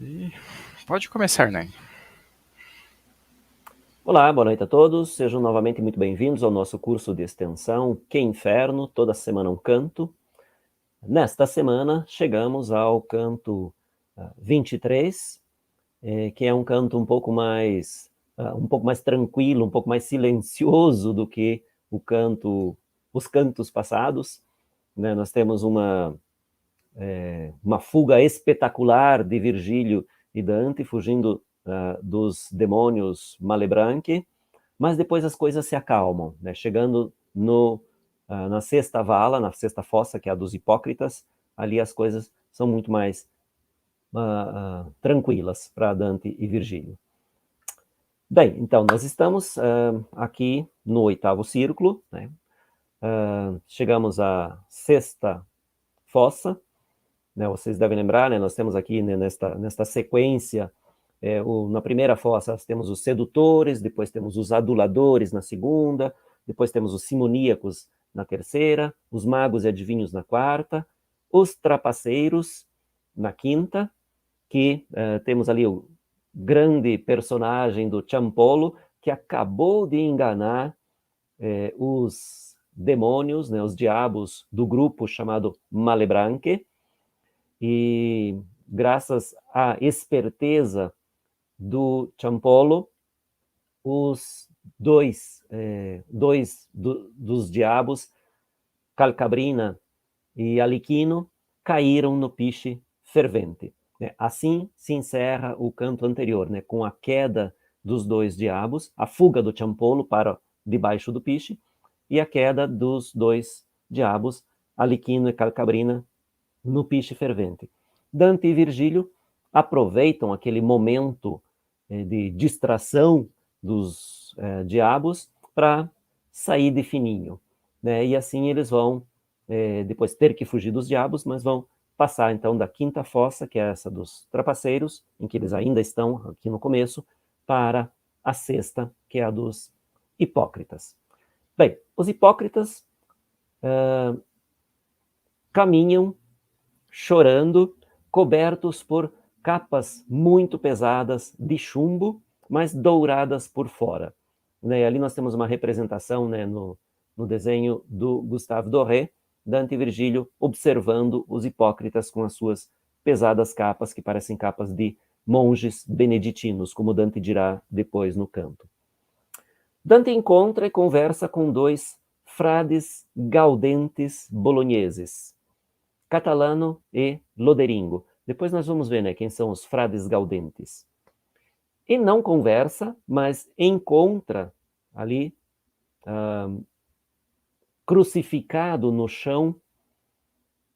E pode começar, né? Olá, boa noite a todos. Sejam novamente muito bem-vindos ao nosso curso de extensão Que Inferno, toda semana um canto. Nesta semana chegamos ao canto 23, que é um canto um pouco mais tranquilo, um pouco mais silencioso do que os cantos passados, né? Nós temos uma fuga espetacular de Virgílio e Dante fugindo dos demônios Malebranche, mas depois as coisas se acalmam, né? Chegando na sexta vala, na sexta fossa, que é a dos hipócritas, ali as coisas são muito mais tranquilas para Dante e Virgílio. Bem, então, nós estamos aqui no oitavo círculo, né? Chegamos à sexta fossa, né? Vocês devem lembrar, né? Nós temos aqui, né, nesta sequência, na primeira fossa temos os sedutores, depois temos os aduladores na segunda, depois temos os simoníacos na terceira, os magos e adivinhos na quarta, os trapaceiros na quinta, que temos ali o grande personagem do Ciampolo, que acabou de enganar os demônios, né, os diabos do grupo chamado Malebranche, e graças à esperteza do Ciampolo, os dois dos diabos, Calcabrina e Aliquino, caíram no piche fervente. Assim se encerra o canto anterior, né, com a queda dos dois diabos, a fuga do Ciampolo para debaixo do piche, e a queda dos dois diabos, Aliquino e Calcabrina, no piche fervente. Dante e Virgílio aproveitam aquele momento de distração dos diabos para sair de fininho, né? E assim eles vão depois ter que fugir dos diabos, mas vão passar então da quinta fossa, que é essa dos trapaceiros, em que eles ainda estão aqui no começo, para a sexta, que é a dos hipócritas. Bem, os hipócritas caminham chorando, cobertos por capas muito pesadas de chumbo, mas douradas por fora. Né? Ali nós temos uma representação, né, no desenho do Gustave Doré, Dante e Virgílio observando os hipócritas com as suas pesadas capas, que parecem capas de monges beneditinos, como Dante dirá depois no canto. Dante encontra e conversa com dois frades gaudentes bolonheses, Catalano e Loderingo. Depois nós vamos ver, né, quem são os frades gaudentes. E não conversa, mas encontra ali, crucificado no chão,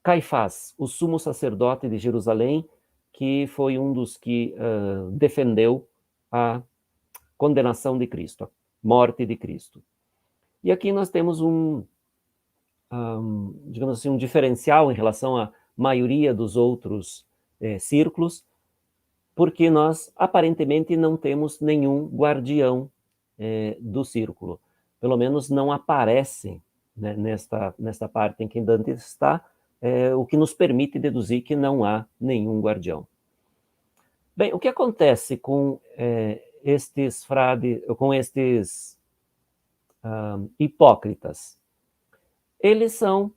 Caifás, o sumo sacerdote de Jerusalém, que foi um dos que defendeu a condenação de Cristo, a morte de Cristo. E aqui nós temos digamos assim, um diferencial em relação à maioria dos outros círculos, porque nós aparentemente não temos nenhum guardião do círculo. Pelo menos não aparece, né, nesta parte em que Dante está, o que nos permite deduzir que não há nenhum guardião. Bem, o que acontece com estes frades, com estes hipócritas? Eles são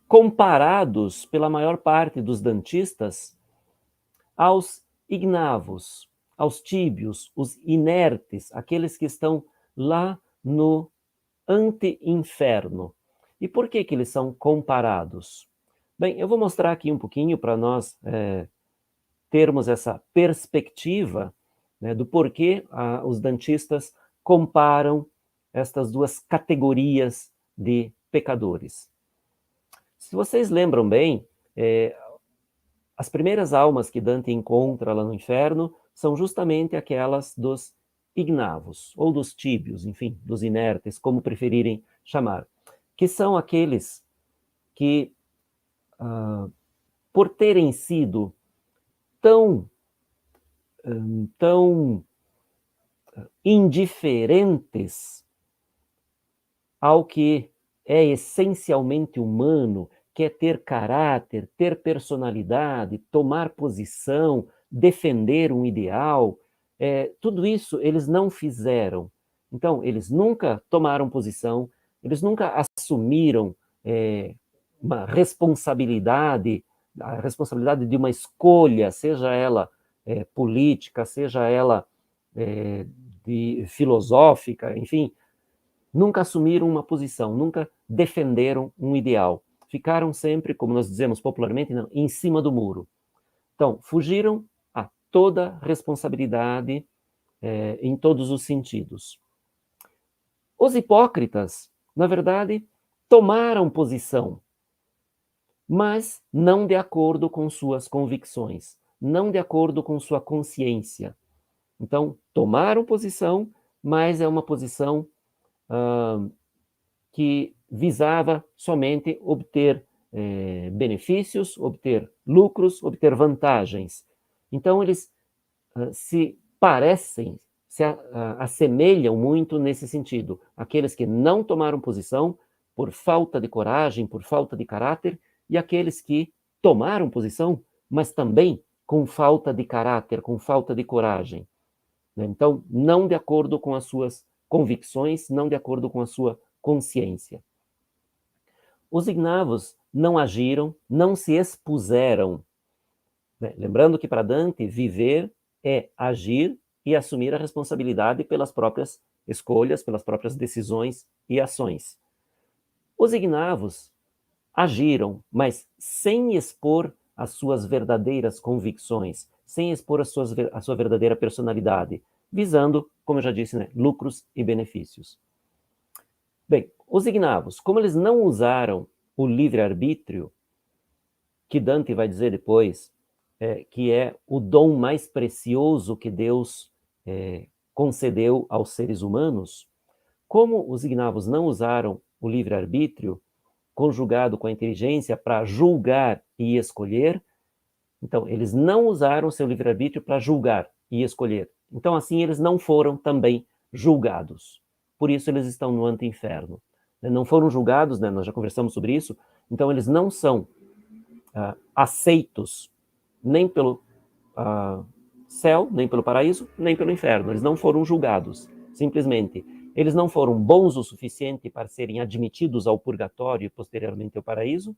comparados pela maior parte dos dantistas aos ignavos, aos tíbios, os inertes, aqueles que estão lá no ante-inferno. E por que eles são comparados? Bem, eu vou mostrar aqui um pouquinho para nós termos essa perspectiva, né, do porquê os dantistas comparam estas duas categorias de pecadores. Se vocês lembram bem, as primeiras almas que Dante encontra lá no inferno são justamente aquelas dos ignavos, ou dos tíbios, enfim, dos inertes, como preferirem chamar, que são aqueles que, por terem sido tão indiferentes ao que é essencialmente humano, que é ter caráter, ter personalidade, tomar posição, defender um ideal, tudo isso eles não fizeram. Então, eles nunca tomaram posição, eles nunca assumiram uma responsabilidade, a responsabilidade de uma escolha, seja ela política, seja ela de filosófica, enfim, nunca assumiram uma posição, nunca defenderam um ideal. Ficaram sempre, como nós dizemos popularmente, em cima do muro. Então, fugiram a toda responsabilidade em todos os sentidos. Os hipócritas, na verdade, tomaram posição, mas não de acordo com suas convicções, não de acordo com sua consciência. Então, tomaram posição, mas é uma posição que visava somente obter benefícios, obter lucros, obter vantagens. Então, eles se parecem, se assemelham muito nesse sentido. Aqueles que não tomaram posição por falta de coragem, por falta de caráter, e aqueles que tomaram posição, mas também com falta de caráter, com falta de coragem. Então, não de acordo com as suas convicções, não de acordo com a sua consciência. Os ignavos não agiram, não se expuseram. Lembrando que para Dante, viver é agir e assumir a responsabilidade pelas próprias escolhas, pelas próprias decisões e ações. Os ignavos agiram, mas sem expor as suas verdadeiras convicções, sem expor a sua verdadeira personalidade, visando, como eu já disse, lucros e benefícios. Bem, os ignavos, como eles não usaram o livre-arbítrio, que Dante vai dizer depois, que é o dom mais precioso que Deus concedeu aos seres humanos, como os ignavos não usaram o livre-arbítrio, conjugado com a inteligência para julgar e escolher, então, eles não usaram seu livre-arbítrio para julgar e escolher. Então, assim, eles não foram também julgados. Por isso, eles estão no anti-inferno. Não foram julgados, nós já conversamos sobre isso, então eles não são aceitos nem pelo céu, nem pelo paraíso, nem pelo inferno. Eles não foram julgados. Simplesmente, eles não foram bons o suficiente para serem admitidos ao purgatório e posteriormente ao paraíso,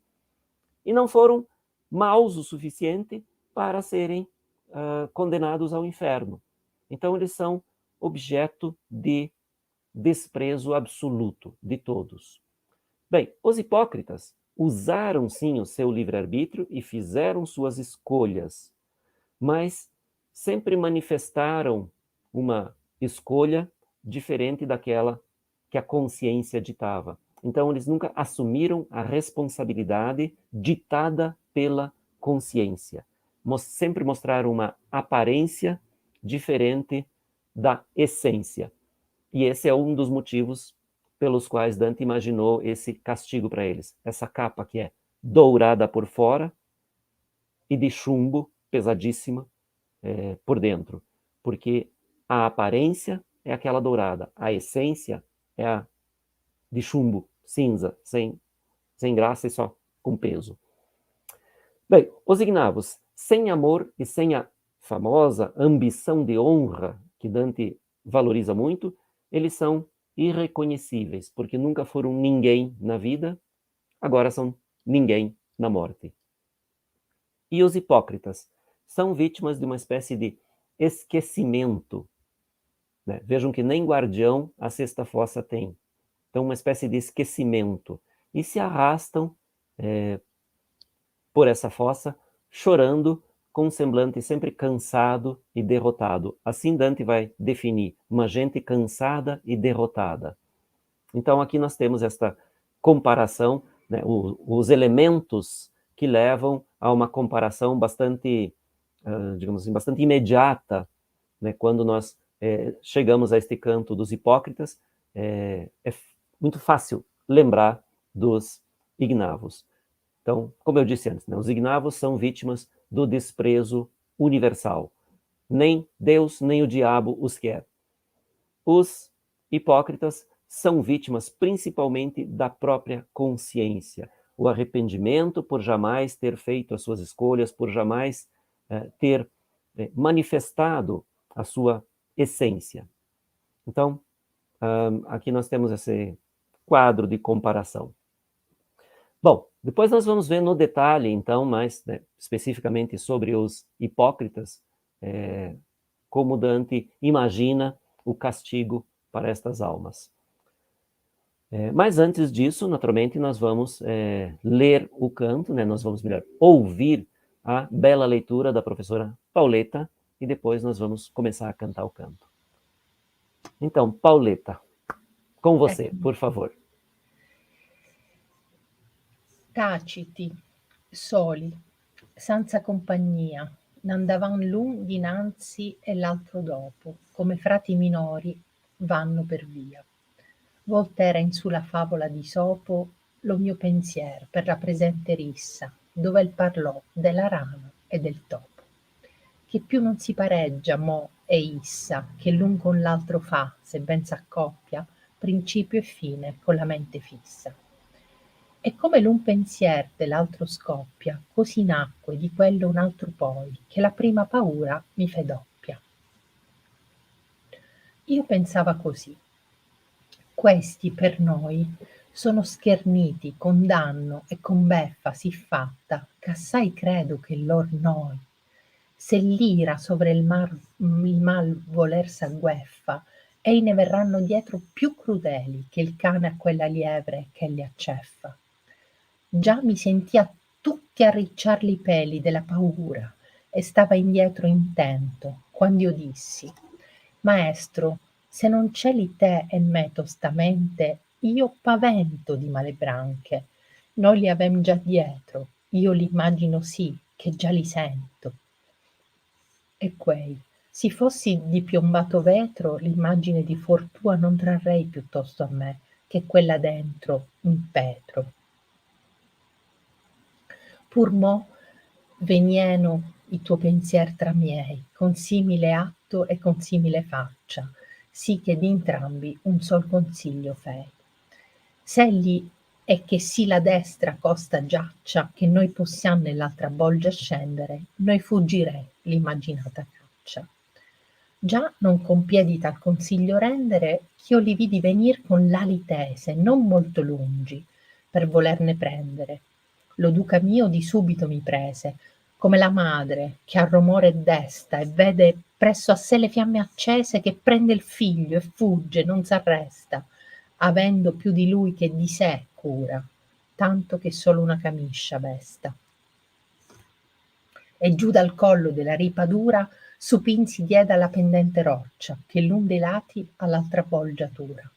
e não foram maus o suficiente para serem condenados ao inferno. Então, eles são objeto de desprezo absoluto de todos. Bem, os hipócritas usaram sim o seu livre-arbítrio e fizeram suas escolhas, mas sempre manifestaram uma escolha diferente daquela que a consciência ditava. Então, eles nunca assumiram a responsabilidade ditada pela consciência. Sempre mostraram uma aparência diferente da essência. E esse é um dos motivos pelos quais Dante imaginou esse castigo para eles. Essa capa que é dourada por fora e de chumbo, pesadíssima, por dentro. Porque a aparência é aquela dourada, a essência é a de chumbo, cinza, sem graça e só com peso. Bem, os ignavos, sem amor e sem a famosa ambição de honra, que Dante valoriza muito, eles são irreconhecíveis, porque nunca foram ninguém na vida, agora são ninguém na morte. E os hipócritas são vítimas de uma espécie de esquecimento. Vejam que nem guardião a sexta fossa tem. Então, uma espécie de esquecimento. E se arrastam por essa fossa, chorando, com um semblante sempre cansado e derrotado. Assim Dante vai definir uma gente cansada e derrotada. Então, aqui nós temos esta comparação, os elementos que levam a uma comparação bastante, digamos assim, bastante imediata, quando nós chegamos a este canto dos hipócritas, é muito fácil lembrar dos ignavos. Então, como eu disse antes, os ignavos são vítimas do desprezo universal. Nem Deus, nem o diabo os quer. Os hipócritas são vítimas principalmente da própria consciência. o arrependimento por jamais ter feito as suas escolhas, por jamais ter manifestado a sua essência. Então, aqui nós temos esse quadro de comparação. Bom, depois nós vamos ver no detalhe, então, mais especificamente sobre os hipócritas, como Dante imagina o castigo para estas almas. Mas antes disso, naturalmente, nós vamos ler o canto, né? Nós vamos, melhor, ouvir a bela leitura da professora Pauletta, e depois nós vamos começar a cantar o canto. Então, Pauletta, com você, por favor. Taciti, soli, senza compagnia, n'andavan l'un dinanzi e l'altro dopo, come frati minori vanno per via. Voltera in su la favola di Sopo lo mio pensier per la presente rissa, dove il parlò della rana e del topo, che più non si pareggia mo e issa, che l'un con l'altro fa, se ben s'accoppia, principio e fine con la mente fissa. E come l'un pensier dell'altro scoppia, così nacque di quello un altro poi, che la prima paura mi fe doppia. Io pensava così: questi per noi sono scherniti con danno e con beffa sì fatta, ch'assai credo che lor noi, se l'ira sovra il mal voler s'aggueffa, ei ne verranno dietro più crudeli che il cane a quella lievre che li acceffa. Già mi sentia tutti arricciarli i peli della paura e stava indietro intento, quand'io dissi: maestro, se non celi te e me tostamente, io pavento di male branche. Noi li avem già dietro, io l'immagino sì, che già li sento. E quei, si fossi di piombato vetro, l'immagine di fortua non trarrei piuttosto a me, che quella dentro in petro. Pur mo venieno i tuo pensier tra miei, con simile atto e con simile faccia, sì che d'intrambi un sol consiglio fei. S'egli è che sì la destra costa giaccia, che noi possiam nell'altra bolgia scendere, noi fuggirei l'immaginata caccia. Già non con piedi tal consiglio rendere, ch'io li vidi venir con l'ali tese, non molto lungi, per volerne prendere. Lo duca mio di subito mi prese, come la madre che al romore desta e vede presso a sé le fiamme accese, che prende il figlio e fugge, non s'arresta, avendo più di lui che di sé cura, tanto che solo una camiscia vesta. E giù dal collo della ripa dura supin si diede alla pendente roccia, che l'un dei lati all'altra bolgiatura.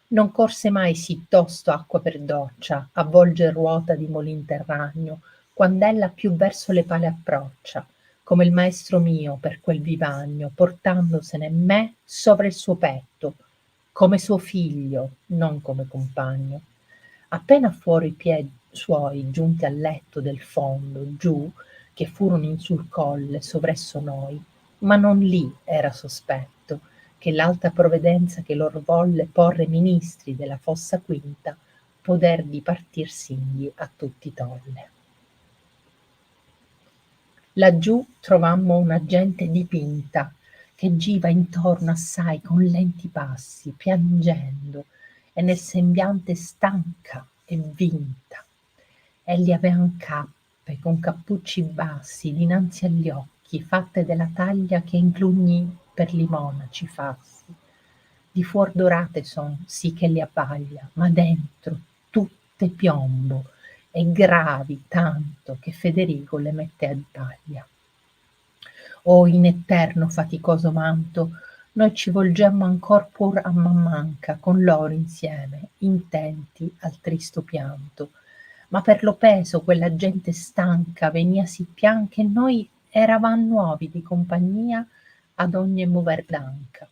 Non corse mai sì tosto acqua per doccia, a volger ruota di molin terragno, quand'ella più verso le pale approccia, come il maestro mio per quel vivagno, portandosene me sovra il suo petto, come suo figlio, non come compagno. Appena fuori i piedi suoi giunti al letto del fondo, giù, che furono in sul colle sovresso noi, ma non lì era sospetto, che l'alta provvidenza che lor volle porre ministri della fossa quinta, poder dipartir singhi a tutti tolle. Laggiù trovammo una gente dipinta, che giva intorno assai con lenti passi, piangendo, e nel sembiante stanca e vinta. Egli avean cappe con cappucci bassi dinanzi agli occhi, fatte della taglia che inclugni per li monaci fassi. Di fuor dorate son, sì che li abbaglia, ma dentro tutte piombo, e gravi tanto che Federico le mette a paglia. Oh, in eterno faticoso manto, noi ci volgemmo ancor pur a man manca, con loro insieme, intenti al tristo pianto. Ma per lo peso quella gente stanca venia sì pian che noi eravam nuovi di compagnia ad ogni mover d'anca.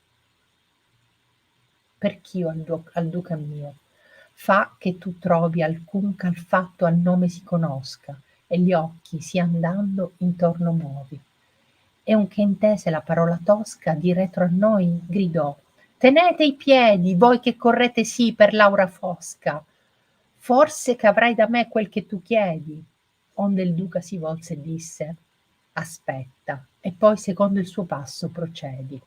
Perch'io al duca mio, fa che tu trovi alcun ch'al fatto al nome si conosca, e gli occhi sì andando intorno muovi. E un che intese la parola tosca di retro a noi gridò: tenete i piedi, voi che correte sì per l'aura fosca. forse che avrai da me quel che tu chiedi. Onde il duca si volse e disse: aspetta, e poi secondo il suo passo procedi.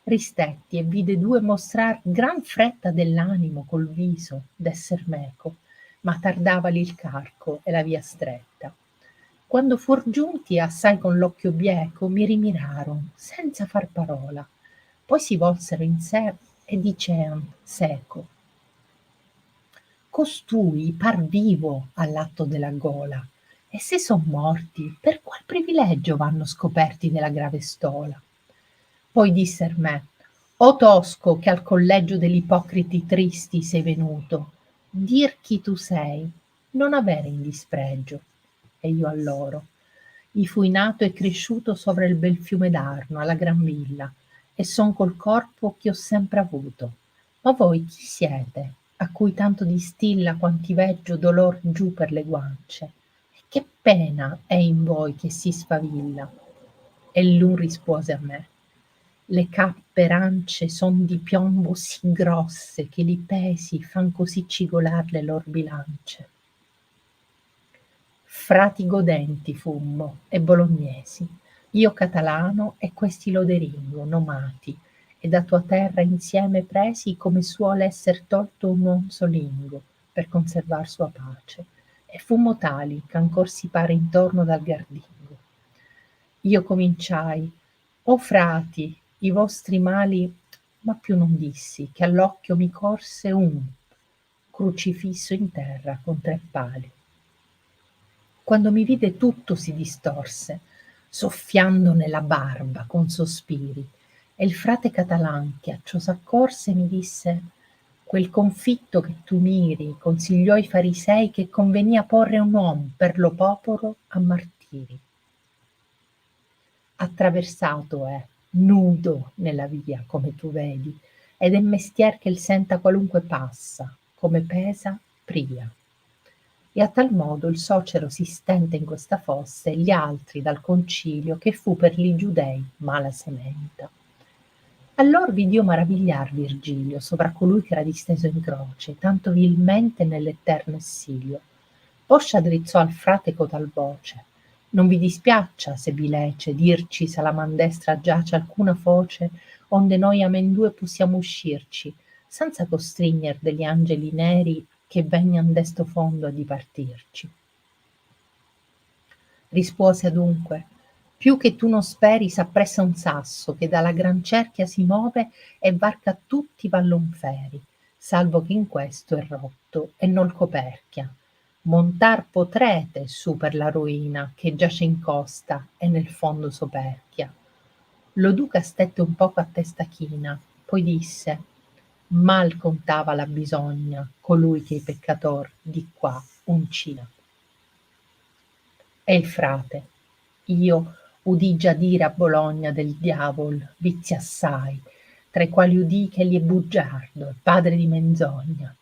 Ristetti e vide due mostrar gran fretta dell'animo col viso d'esser meco, ma tardavali il carco e la via stretta. Quando fuor giunti assai con l'occhio bieco mi rimiraron senza far parola, poi si volsero in sé e dicean seco: costui par vivo all'atto della gola, e se son morti per qual privilegio vanno scoperti della grave stola? Poi disser me: o tosco che al collegio dell'ipocriti tristi sei venuto, dir chi tu sei, non avere in dispregio. E io a loro: i fui nato e cresciuto sovra il bel fiume d'Arno alla gran villa, e son col corpo che ho sempre avuto. Ma voi chi siete, a cui tanto distilla quanti veggio dolor giù per le guance? E che pena è in voi che si sfavilla? E l'un rispose a me: le cappe rance son di piombo sì grosse che li pesi fan così cigolar le lor bilance. Frati godenti fummo e bolognesi, io catalano e questi loderingo, nomati, e da tua terra insieme presi come suole esser tolto un uom solingo per conservar sua pace, e fummo tali ch'ancor si pare intorno dal gardingo. Io cominciai: o frati, i vostri mali, ma più non dissi, che all'occhio mi corse un crucifisso in terra con 3 pali. Quando mi vide tutto si distorse, soffiando nella barba con sospiri, e il frate Catalan, che a ciò s'accorse, mi disse: quel confitto che tu miri consigliò ai farisei che convenia porre un uom per lo popolo a martiri. Attraversato è, nudo nella via, come tu vedi, ed è mestier che il senta qualunque passa, come pesa pria. E a tal modo il socero si stente in questa fosse, e gli altri dal concilio, che fu per li giudei mala sementa. Allor vidio maravigliar Virgilio sovra colui ch'era disteso in croce, tanto vilmente nell'eterno essilio. Poscia drizzò al frate cotal voce: non vi dispiaccia, se vi lece, dirci se alla man destra giace alcuna foce, onde noi amendue possiamo uscirci, senza costrigner degli angeli neri che vegnan desto fondo a dipartirci. Rispuose adunque: più che tu non speri s'appressa un sasso che dalla gran cerchia si move e varca tutti i vallon feri, salvo che in questo è rotto e nol coperchia. Montar potrete su per la ruina che giace in costa e nel fondo soperchia. Lo duca stette un poco a testa china, poi disse: mal contava la bisogna colui che i peccator di qua uncina. E il frate: io udì già dire a Bologna del diavol vizi assai, tra i quali udì ch'egli è bugiardo e padre di menzogna.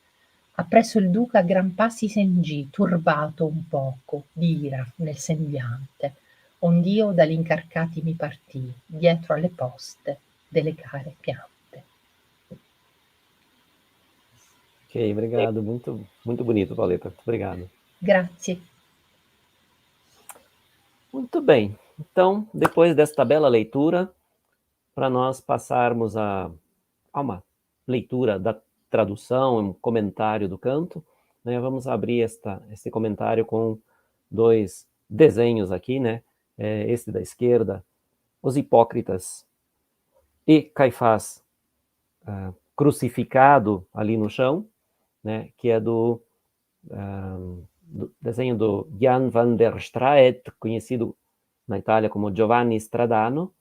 Appresso il duca a gran passi sen gì, turbato un poco d'ira nel sembiante, ond'io dall'incarcati mi partii, dietro alle poste delle care piante. Ok, obrigado. Muito, muito bonito, Pauleta. Obrigado. Grazie. Muito bem. Então, depois desta bela leitura, para nós passarmos a uma leitura da tradução, um comentário do canto, né, vamos abrir esse comentário com 2 desenhos aqui, né? Esse da esquerda, os hipócritas e Caifás crucificado ali no chão, né? Que é do desenho do Jan van der Straet, conhecido na Itália como Giovanni Stradano.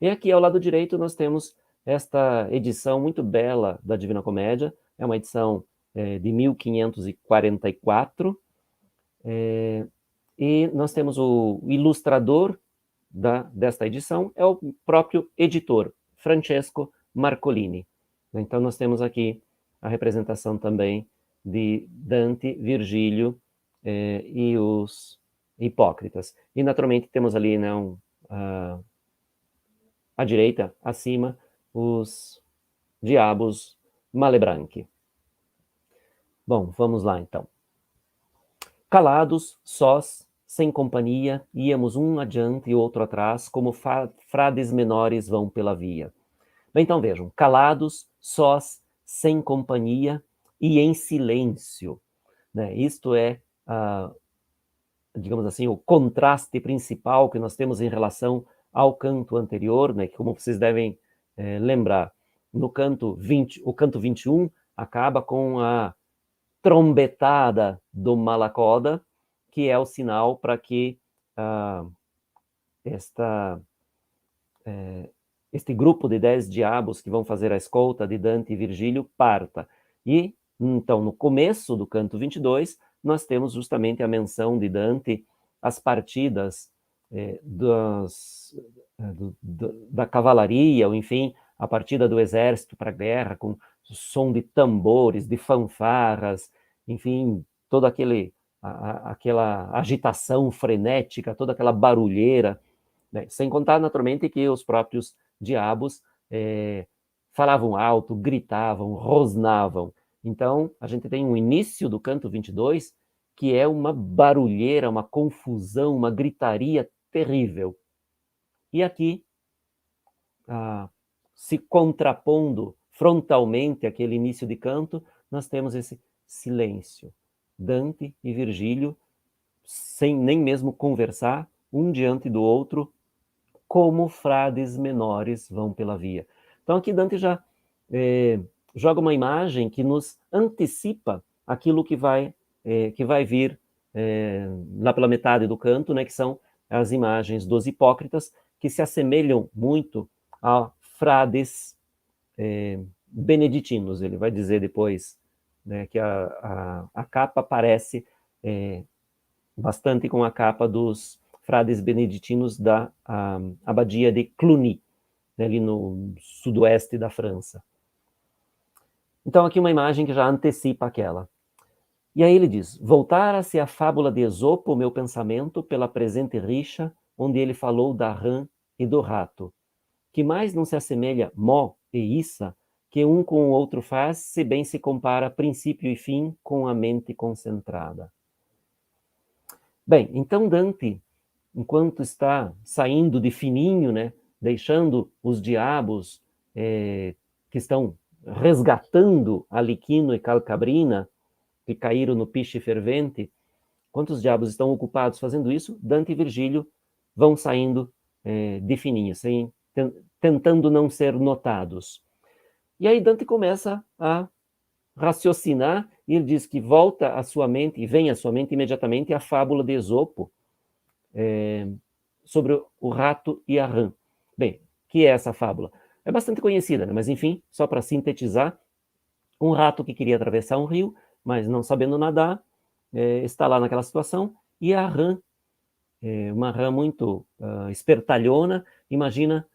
E aqui ao lado direito nós temos esta edição muito bela da Divina Comédia, é uma edição de 1544, e nós temos o ilustrador desta edição, é o próprio editor, Francesco Marcolini. Então nós temos aqui a representação também de Dante, Virgílio e os hipócritas. E naturalmente temos ali, né, à direita, acima, os diabos malebranchi. Bom, vamos lá então. Calados, sós, sem companhia, íamos um adiante e outro atrás, como frades menores vão pela via. Bem, então vejam, calados, sós, sem companhia e em silêncio. Né? Isto é, digamos assim, o contraste principal que nós temos em relação ao canto anterior, né? Que, como vocês devem lembrar, no canto 20, o canto 21 acaba com a trombetada do malacoda, que é o sinal para que este grupo de 10 diabos que vão fazer a escolta de Dante e Virgílio parta. E, então, no começo do canto 22, nós temos justamente a menção de Dante às partidas da cavalaria, ou enfim, a partida do exército para a guerra, com som de tambores, de fanfarras, enfim, toda aquela agitação frenética, toda aquela barulheira, né? Sem contar, naturalmente, que os próprios diabos falavam alto, gritavam, rosnavam. Então, a gente tem um início do canto 22, que é uma barulheira, uma confusão, uma gritaria terrível. E aqui, se contrapondo frontalmente àquele início de canto, nós temos esse silêncio. Dante e Virgílio, sem nem mesmo conversar, um diante do outro, como frades menores vão pela via. Então aqui Dante já joga uma imagem que nos antecipa aquilo que vai vir lá pela metade do canto, né, que são as imagens dos hipócritas, que se assemelham muito a frades beneditinos. Ele vai dizer depois, né, que a capa parece bastante com a capa dos frades beneditinos da abadia de Cluny, né, ali no sudoeste da França. Então aqui uma imagem que já antecipa aquela. E aí ele diz: voltara-se a fábula de Esopo, meu pensamento, pela presente rixa, onde ele falou da rã e do rato, que mais não se assemelha mó e issa, que um com o outro faz, se bem se compara princípio e fim com a mente concentrada. Bem, então Dante, enquanto está saindo de fininho, né, deixando os diabos que estão resgatando Aliquino e Calcabrina, que caíram no piche fervente, enquanto os diabos estão ocupados fazendo isso, Dante e Virgílio vão saindo de fininho, tentando não ser notados. E aí Dante começa a raciocinar, e ele diz que volta à sua mente, e vem à sua mente imediatamente a fábula de Esopo, sobre o rato e a rã. Bem, que é essa fábula? É bastante conhecida, né? Mas enfim, só para sintetizar, um rato que queria atravessar um rio, mas não sabendo nadar, está lá naquela situação, e a rã, uma rã muito espertalhona, imagina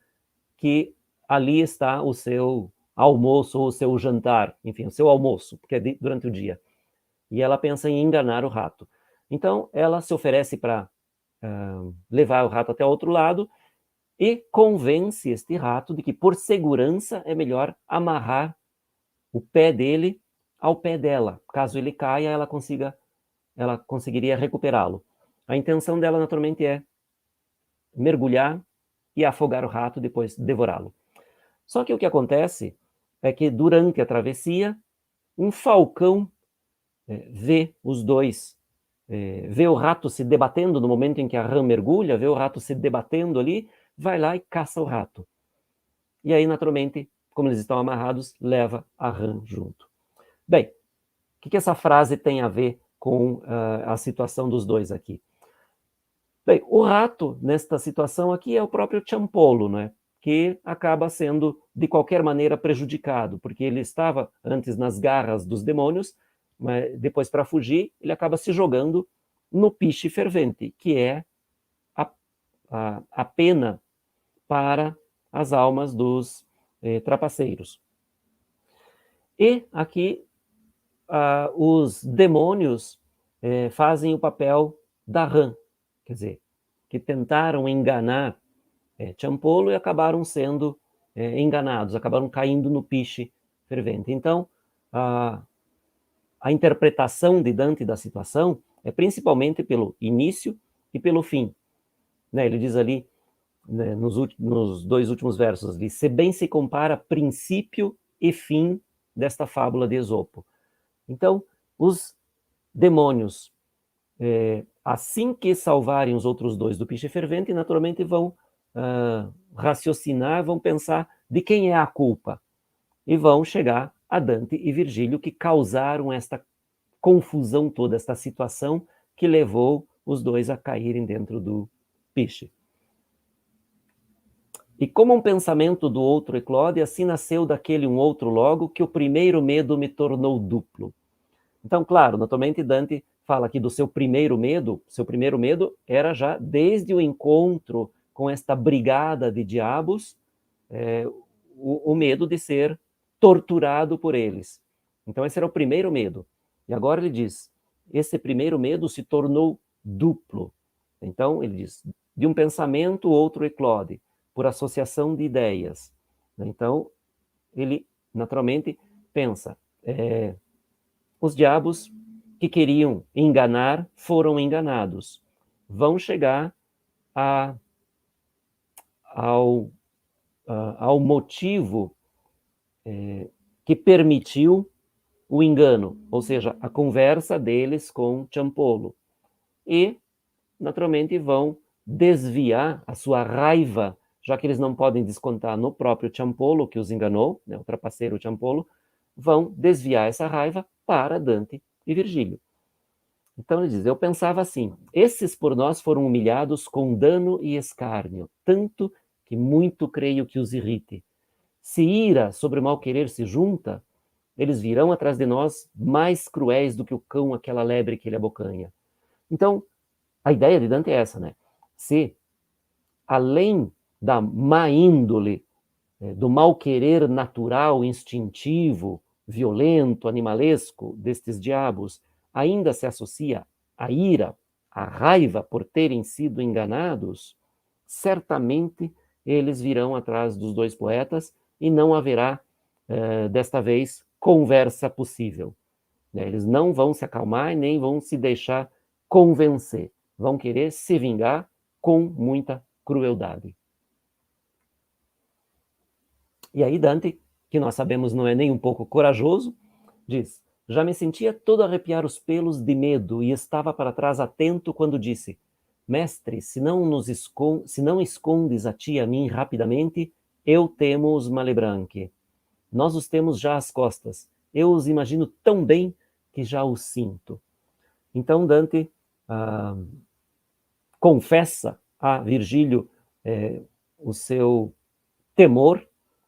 que ali está o seu almoço ou o seu jantar, enfim, o seu almoço, porque é durante o dia. E ela pensa em enganar o rato. Então, ela se oferece para levar o rato até o outro lado e convence este rato de que, por segurança, é melhor amarrar o pé dele ao pé dela. Caso ele caia, ela conseguiria recuperá-lo. A intenção dela, naturalmente, é mergulhar e afogar o rato, depois devorá-lo. Só que o que acontece é que, durante a travessia, um falcão vê os dois, vê o rato se debatendo no momento em que a rã mergulha, vê o rato se debatendo ali, vai lá e caça o rato. E aí, naturalmente, como eles estão amarrados, leva a rã junto. Bem, o que essa frase tem a ver com a situação dos dois aqui? Bem, o rato, nesta situação aqui, é o próprio Ciampolo, né? Que acaba sendo, de qualquer maneira, prejudicado, porque ele estava antes nas garras dos demônios, mas depois, para fugir, ele acaba se jogando no piche fervente, que é a pena para as almas dos trapaceiros. E aqui os demônios fazem o papel da rã, quer dizer, que tentaram enganar Ciampolo e acabaram sendo enganados, acabaram caindo no piche fervente. Então, a a interpretação de Dante da situação é principalmente pelo início e pelo fim. Né? Ele diz ali, né, nos 2 últimos versos, ali, se bem se compara princípio e fim desta fábula de Esopo. Então, os demônios, assim que salvarem os outros 2 do piche fervente, naturalmente vão raciocinar, vão pensar de quem é a culpa. E vão chegar a Dante e Virgílio, que causaram esta confusão toda, esta situação que levou os 2 a caírem dentro do piche. E como um pensamento do outro eclode, assim nasceu daquele um outro logo, que o primeiro medo me tornou duplo. Então, claro, naturalmente Dante fala aqui do seu primeiro medo era já desde o encontro com esta brigada de diabos, o medo de ser torturado por eles. Então esse era o primeiro medo. E agora ele diz, esse primeiro medo se tornou duplo. Então ele diz, de um pensamento outro eclode, por associação de ideias. Então ele naturalmente pensa, os diabos que queriam enganar foram enganados. Vão chegar ao motivo que permitiu o engano, ou seja, a conversa deles com Ciampolo. E, naturalmente, vão desviar a sua raiva, já que eles não podem descontar no próprio Ciampolo, que os enganou, né, o trapaceiro Ciampolo, vão desviar essa raiva para Dante e Virgílio. Então ele diz, eu pensava assim, esses por nós foram humilhados com dano e escárnio, tanto que muito creio que os irrite. Se ira sobre o mal querer se junta, eles virão atrás de nós mais cruéis do que o cão, aquela lebre que ele abocanha. Então, a ideia de Dante é essa, né? Se, além da má índole, do mal querer natural, instintivo, violento, animalesco destes diabos, ainda se associa a ira, a raiva por terem sido enganados, certamente eles virão atrás dos 2 poetas e não haverá, desta vez, conversa possível. Eles não vão se acalmar e nem vão se deixar convencer. Vão querer se vingar com muita crueldade. E aí Dante, que nós sabemos não é nem um pouco corajoso, diz, já me sentia todo arrepiar os pelos de medo e estava para trás atento quando disse, mestre, se não escondes a ti e a mim rapidamente, eu temo os Malebranche. Nós os temos já às costas. Eu os imagino tão bem que já os sinto. Então Dante confessa a Virgílio o seu temor,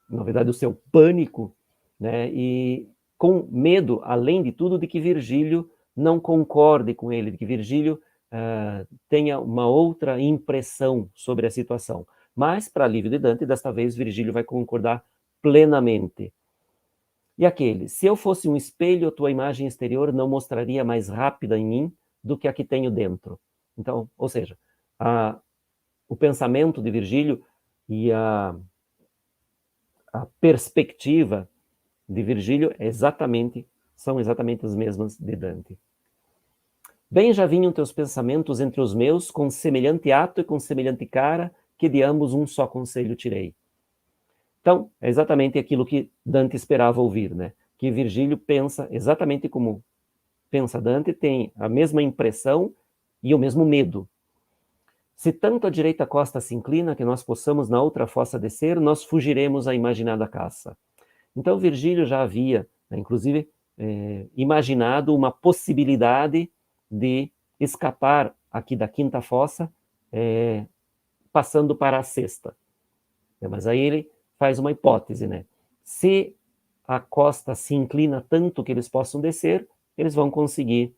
na verdade o seu pânico, né, e com medo, além de tudo, de que Virgílio não concorde com ele, de que Virgílio tenha uma outra impressão sobre a situação. Mas, para alívio de Dante, desta vez Virgílio vai concordar plenamente. E aquele, se eu fosse um espelho, a tua imagem exterior não mostraria mais rápida em mim do que a que tenho dentro. Então, ou seja, o pensamento de Virgílio e a perspectiva de Virgílio são exatamente as mesmas de Dante. Bem já vinham teus pensamentos entre os meus, com semelhante ato e com semelhante cara, que de ambos um só conselho tirei. Então, é exatamente aquilo que Dante esperava ouvir, né? Que Virgílio pensa exatamente como pensa Dante, tem a mesma impressão e o mesmo medo. Se tanto a direita costa se inclina, que nós possamos na outra fossa descer, nós fugiremos à imaginada caça. Então, Virgílio já havia, né, inclusive, imaginado uma possibilidade de escapar aqui da quinta fossa, passando para a sexta. Mas aí ele faz uma hipótese, né? Se a costa se inclina tanto que eles possam descer, eles vão conseguir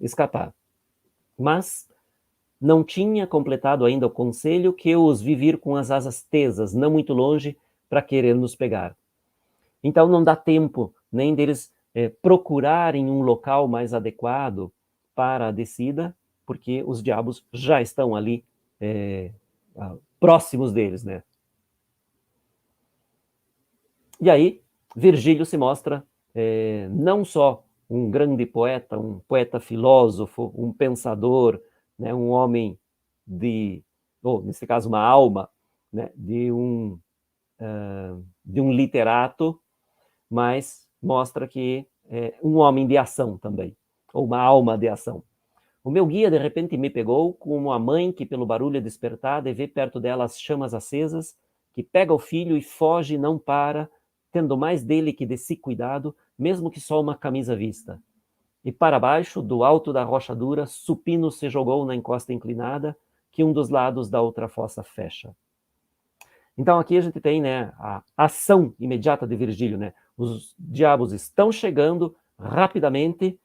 escapar. Mas não tinha completado ainda o conselho que eu os vi vir com as asas tesas, não muito longe, para querer nos pegar. Então não dá tempo nem deles procurarem um local mais adequado para a descida, porque os diabos já estão ali próximos deles, né? E aí Virgílio se mostra não só um grande poeta, um poeta filósofo, um pensador, né, um homem ou nesse caso uma alma, né, de um literato, mas mostra que é um homem de ação também, ou uma alma de ação. O meu guia, de repente, me pegou como a mãe que, pelo barulho é despertada e vê perto dela as chamas acesas, que pega o filho e foge e não para, tendo mais dele que de si cuidado, mesmo que só uma camisa vista. E para baixo, do alto da rocha dura, supino se jogou na encosta inclinada, que um dos lados da outra fossa fecha. Então aqui a gente tem, né, a ação imediata de Virgílio, né? Os diabos estão chegando rapidamente,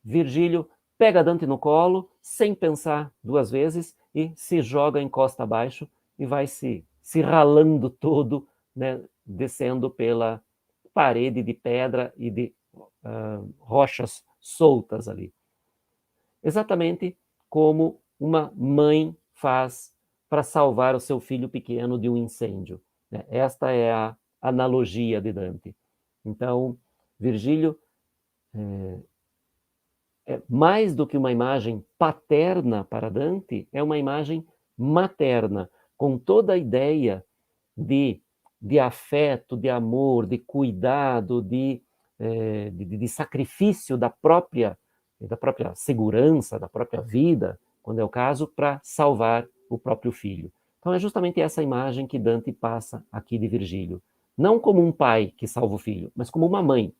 Virgílio pega Dante no colo, sem pensar duas vezes, e se joga em costa abaixo e vai se ralando todo, né, descendo pela parede de pedra e de rochas soltas ali. Exatamente como uma mãe faz para salvar o seu filho pequeno de um incêndio. Esta é a analogia de Dante. Então, Virgílio é mais do que uma imagem paterna para Dante, é uma imagem materna, com toda a ideia de afeto, de amor, de cuidado, de sacrifício da própria segurança, da própria vida, quando é o caso, para salvar o próprio filho. Então é justamente essa imagem que Dante passa aqui de Virgílio. Não como um pai que salva o filho, mas como uma mãe.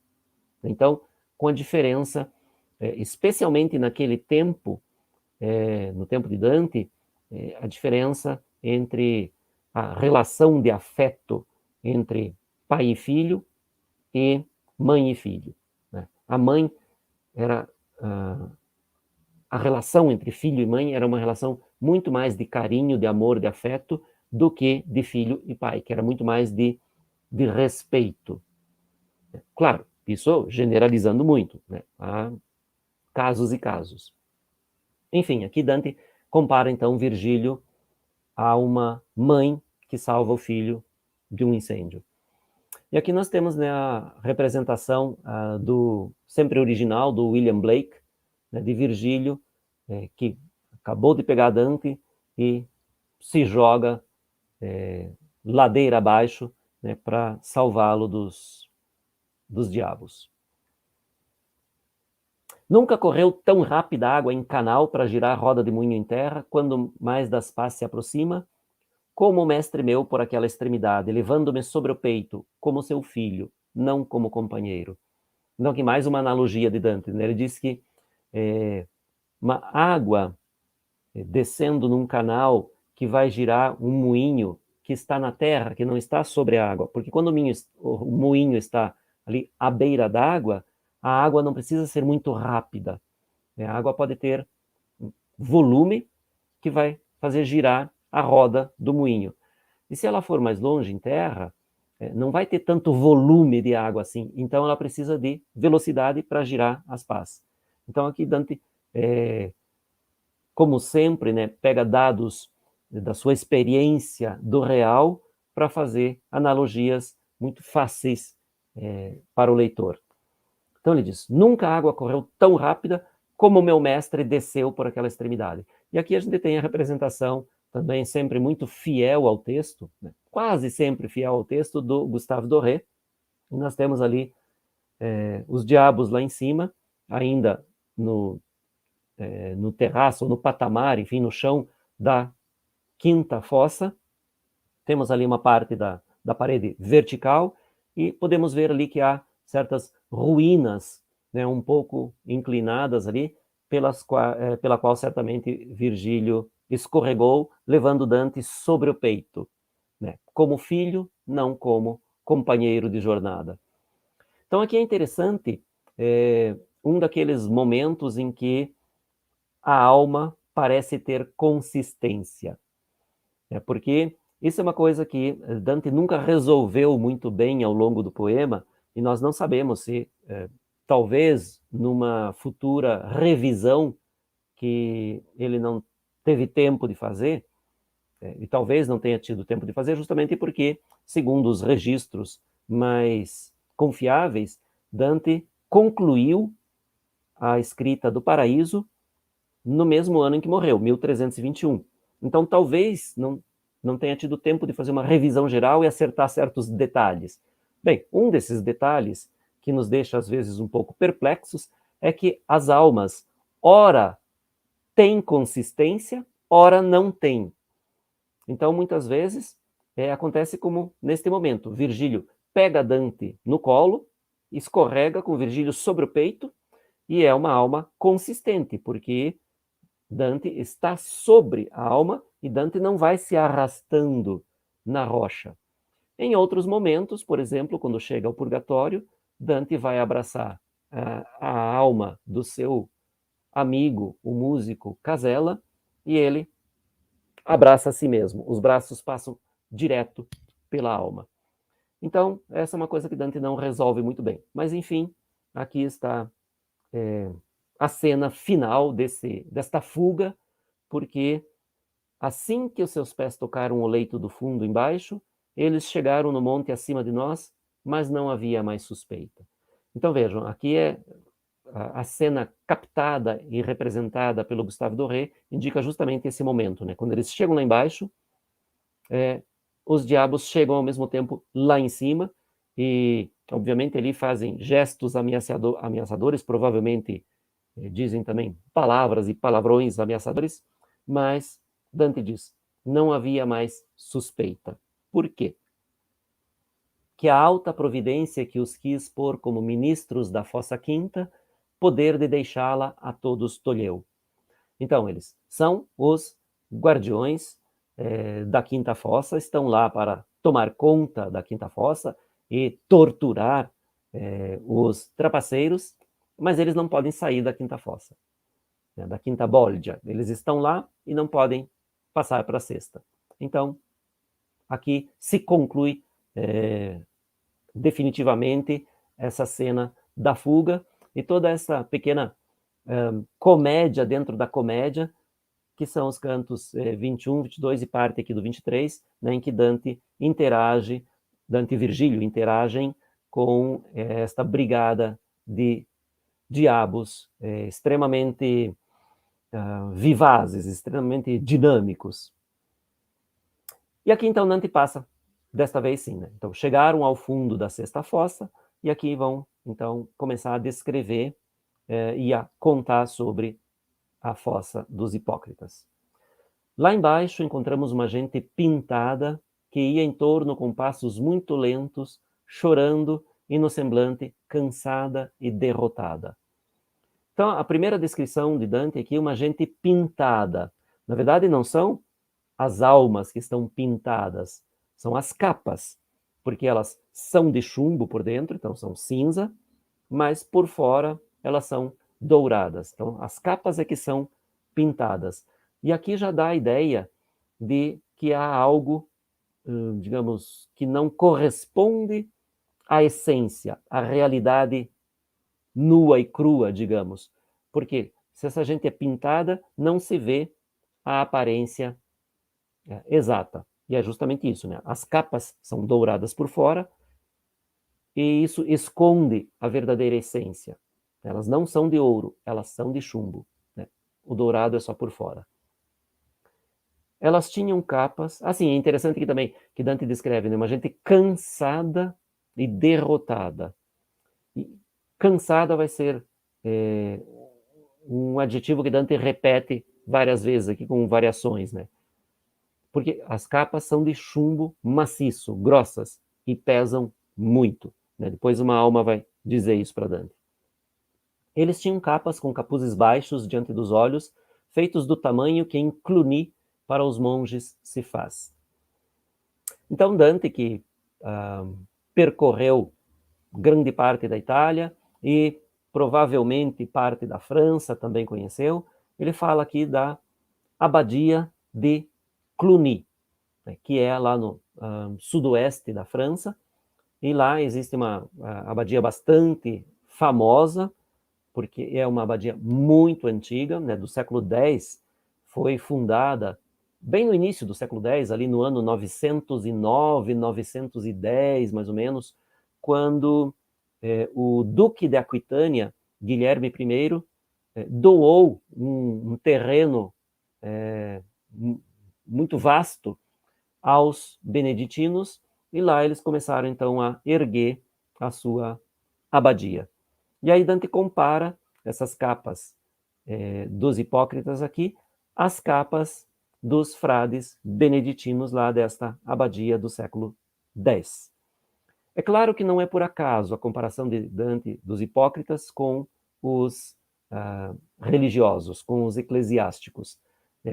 Então, com a diferença, especialmente naquele tempo, no tempo de Dante, a diferença entre a relação de afeto entre pai e filho e mãe e filho. Né? A mãe era... a relação entre filho e mãe era uma relação muito mais de carinho, de amor, de afeto, do que de filho e pai, que era muito mais de respeito. Claro, isso generalizando muito, né? Há casos e casos. Enfim, aqui Dante compara então Virgílio a uma mãe que salva o filho de um incêndio. E aqui nós temos, né, a representação do sempre original, do William Blake, né, de Virgílio, que acabou de pegar Dante e se joga ladeira abaixo, né, para salvá-lo dos diabos. Nunca correu tão rápida água em canal para girar roda de moinho em terra, quando mais das pás se aproxima, como o mestre meu por aquela extremidade, levando-me sobre o peito, como seu filho, não como companheiro. Então, aqui mais uma analogia de Dante, né? Ele diz que uma água descendo num canal que vai girar um moinho que está na terra, que não está sobre a água, porque quando o moinho está ali à beira d'água, a água não precisa ser muito rápida. A água pode ter volume que vai fazer girar a roda do moinho. E se ela for mais longe em terra, não vai ter tanto volume de água assim. Então ela precisa de velocidade para girar as pás. Então aqui Dante, como sempre, né, pega dados da sua experiência do real para fazer analogias muito fáceis para o leitor. Então ele diz, nunca a água correu tão rápida como o meu mestre desceu por aquela extremidade. E aqui a gente tem a representação também sempre muito fiel ao texto, né? Quase sempre fiel ao texto do Gustave Doré. E nós temos ali os diabos lá em cima, ainda no terraço, no patamar, enfim, no chão da quinta fossa. Temos ali uma parte da parede vertical e podemos ver ali que há certas ruínas, né, um pouco inclinadas ali, pela qual certamente Virgílio escorregou, levando Dante sobre o peito, né, como filho, não como companheiro de jornada. Então aqui é interessante um daqueles momentos em que a alma parece ter consistência, porque isso é uma coisa que Dante nunca resolveu muito bem ao longo do poema, e nós não sabemos se, talvez, numa futura revisão que ele não teve tempo de fazer, e talvez não tenha tido tempo de fazer, justamente porque, segundo os registros mais confiáveis, Dante concluiu a escrita do Paraíso no mesmo ano em que morreu, 1321. Então, talvez não tenha tido tempo de fazer uma revisão geral e acertar certos detalhes. Bem, um desses detalhes que nos deixa, às vezes, um pouco perplexos é que as almas, ora têm consistência, ora não têm. Então, muitas vezes, acontece como neste momento. Virgílio pega Dante no colo, escorrega com Virgílio sobre o peito, e é uma alma consistente, porque Dante está sobre a alma e Dante não vai se arrastando na rocha. Em outros momentos, por exemplo, quando chega ao purgatório, Dante vai abraçar a alma do seu amigo, o músico Casella, e ele abraça a si mesmo. Os braços passam direto pela alma. Então, essa é uma coisa que Dante não resolve muito bem. Mas, enfim, aqui está a cena final desta fuga, porque assim que os seus pés tocaram o leito do fundo embaixo, eles chegaram no monte acima de nós, mas não havia mais suspeita. Então vejam, aqui é a cena captada e representada pelo Gustave Doré, indica justamente esse momento, né? Quando eles chegam lá embaixo, os diabos chegam ao mesmo tempo lá em cima, e obviamente ali fazem gestos ameaçadores, provavelmente dizem também palavras e palavrões ameaçadores, mas Dante diz, não havia mais suspeita. Por quê? Que a alta providência que os quis pôr como ministros da fossa quinta, poder de deixá-la a todos tolheu. Então, eles são os guardiões da quinta fossa, estão lá para tomar conta da quinta fossa e torturar os trapaceiros, mas eles não podem sair da quinta fossa, né, da quinta bolgia. Eles estão lá e não podem passar para a sexta. Então, aqui se conclui definitivamente essa cena da fuga e toda essa pequena comédia dentro da comédia, que são os cantos 21, 22 e parte aqui do 23, né, em que Dante e Virgílio interagem com esta brigada de diabos extremamente vivazes, extremamente dinâmicos. E aqui então Dante passa, desta vez sim, né? Então chegaram ao fundo da sexta fossa e aqui vão então começar a descrever e a contar sobre a fossa dos hipócritas. Lá embaixo encontramos uma gente pintada que ia em torno com passos muito lentos, chorando e no semblante cansada e derrotada. Então, a primeira descrição de Dante aqui é uma gente pintada. Na verdade, não são as almas que estão pintadas, são as capas, porque elas são de chumbo por dentro, então são cinza, mas por fora elas são douradas. Então, as capas é que são pintadas. E aqui já dá a ideia de que há algo, digamos, que não corresponde à essência, à realidade nua e crua, digamos. Porque se essa gente é pintada, não se vê a aparência exata. E é justamente isso, né? As capas são douradas por fora e isso esconde a verdadeira essência. Elas não são de ouro, elas são de chumbo, né? O dourado é só por fora. Elas tinham capas... Assim, é interessante aqui também que Dante descreve, né? Uma gente cansada e derrotada. E cansada vai ser um adjetivo que Dante repete várias vezes aqui com variações, né? Porque as capas são de chumbo maciço, grossas, e pesam muito, né? Depois uma alma vai dizer isso para Dante. Eles tinham capas com capuzes baixos diante dos olhos, feitos do tamanho que em Cluny para os monges se faz. Então Dante, que percorreu grande parte da Itália e provavelmente parte da França também conheceu, ele fala aqui da abadia de Cluny, né, que é lá no sudoeste da França, e lá existe uma abadia bastante famosa, porque é uma abadia muito antiga, né, do século X, foi fundada bem no início do século X, ali no ano 909, 910, mais ou menos, quando o duque de Aquitânia, Guilherme I, doou um terreno muito vasto aos beneditinos, e lá eles começaram então a erguer a sua abadia. E aí Dante compara essas capas dos hipócritas aqui às capas dos frades beneditinos lá desta abadia do século X. É claro que não é por acaso a comparação de Dante dos hipócritas com os religiosos, com os eclesiásticos.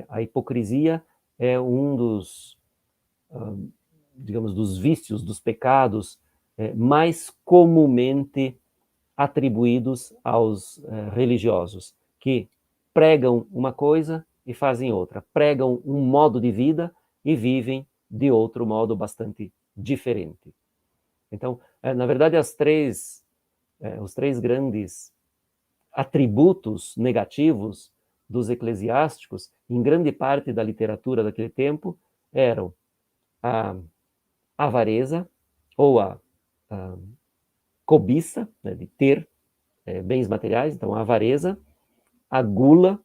A hipocrisia é um dos, digamos, dos vícios, dos pecados mais comumente atribuídos aos religiosos, que pregam uma coisa e fazem outra, pregam um modo de vida e vivem de outro modo bastante diferente. Então, na verdade, os três grandes atributos negativos dos eclesiásticos, em grande parte da literatura daquele tempo, eram a avareza, ou a cobiça, né, de ter bens materiais, então a avareza, a gula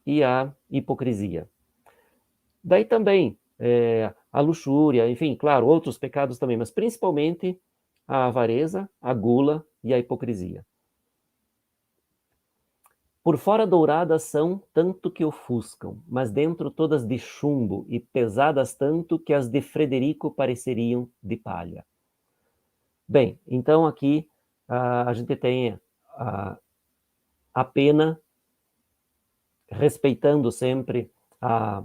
e a hipocrisia. Daí também a luxúria, enfim, claro, outros pecados também, mas principalmente a avareza, a gula e a hipocrisia. Por fora douradas são, tanto que ofuscam, mas dentro todas de chumbo e pesadas tanto que as de Frederico pareceriam de palha. Bem, então aqui a gente tem a pena, respeitando sempre a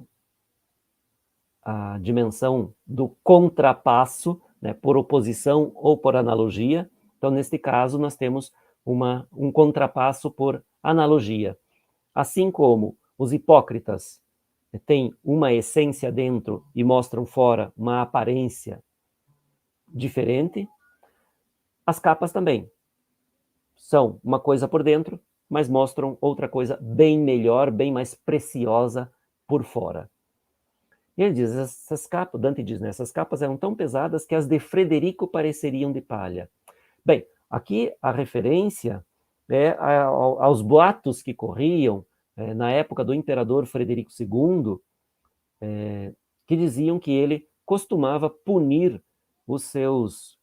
dimensão do contrapasso, né, por oposição ou por analogia. Então, neste caso, nós temos um contrapasso por analogia. Assim como os hipócritas têm uma essência dentro e mostram fora uma aparência diferente, as capas também são uma coisa por dentro, mas mostram outra coisa bem melhor, bem mais preciosa por fora. E ele diz, essas capas, Dante diz, né, essas capas eram tão pesadas que as de Frederico pareceriam de palha. Bem, aqui a referência aos boatos que corriam na época do imperador Frederico II, que diziam que ele costumava punir os seus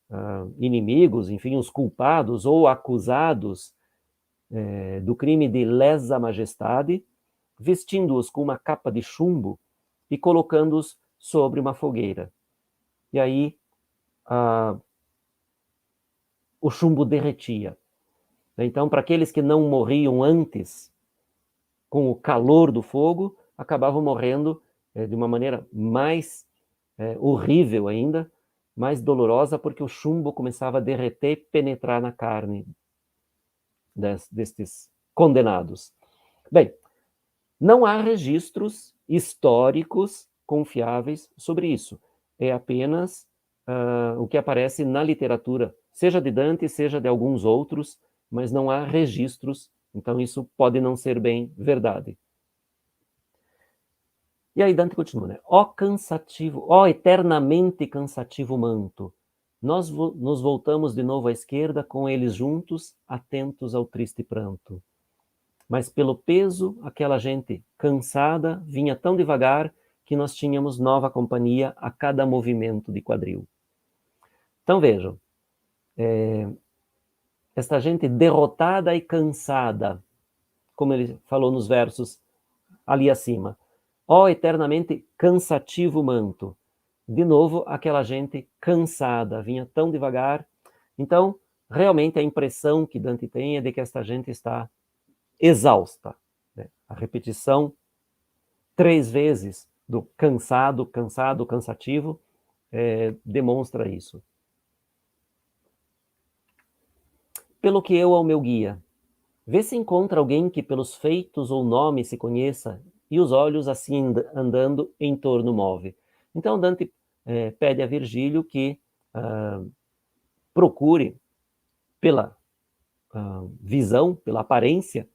inimigos, enfim, os culpados ou acusados do crime de lesa majestade, vestindo-os com uma capa de chumbo e colocando-os sobre uma fogueira. E aí o chumbo derretia. Então, para aqueles que não morriam antes com o calor do fogo, acabavam morrendo de uma maneira mais horrível ainda, mais dolorosa, porque o chumbo começava a derreter e penetrar na carne destes condenados. Bem, não há registros históricos confiáveis sobre isso. É apenas o que aparece na literatura, seja de Dante, seja de alguns outros, mas não há registros, então isso pode não ser bem verdade. E aí Dante continua, né? Ó cansativo, ó eternamente cansativo manto, nós nos voltamos de novo à esquerda, com eles juntos, atentos ao triste pranto. Mas pelo peso, aquela gente cansada vinha tão devagar que nós tínhamos nova companhia a cada movimento de quadril. Então vejam, esta gente derrotada e cansada, como ele falou nos versos ali acima, ó eternamente cansativo manto. De novo, aquela gente cansada, vinha tão devagar. Então, realmente a impressão que Dante tem é de que esta gente está exausta. Né? A repetição 3 vezes do cansado, cansado, cansativo, demonstra isso. Pelo que eu ao meu guia, vê se encontra alguém que pelos feitos ou nome se conheça, e os olhos assim andando em torno move. Então Dante pede a Virgílio que procure pela visão, pela aparência,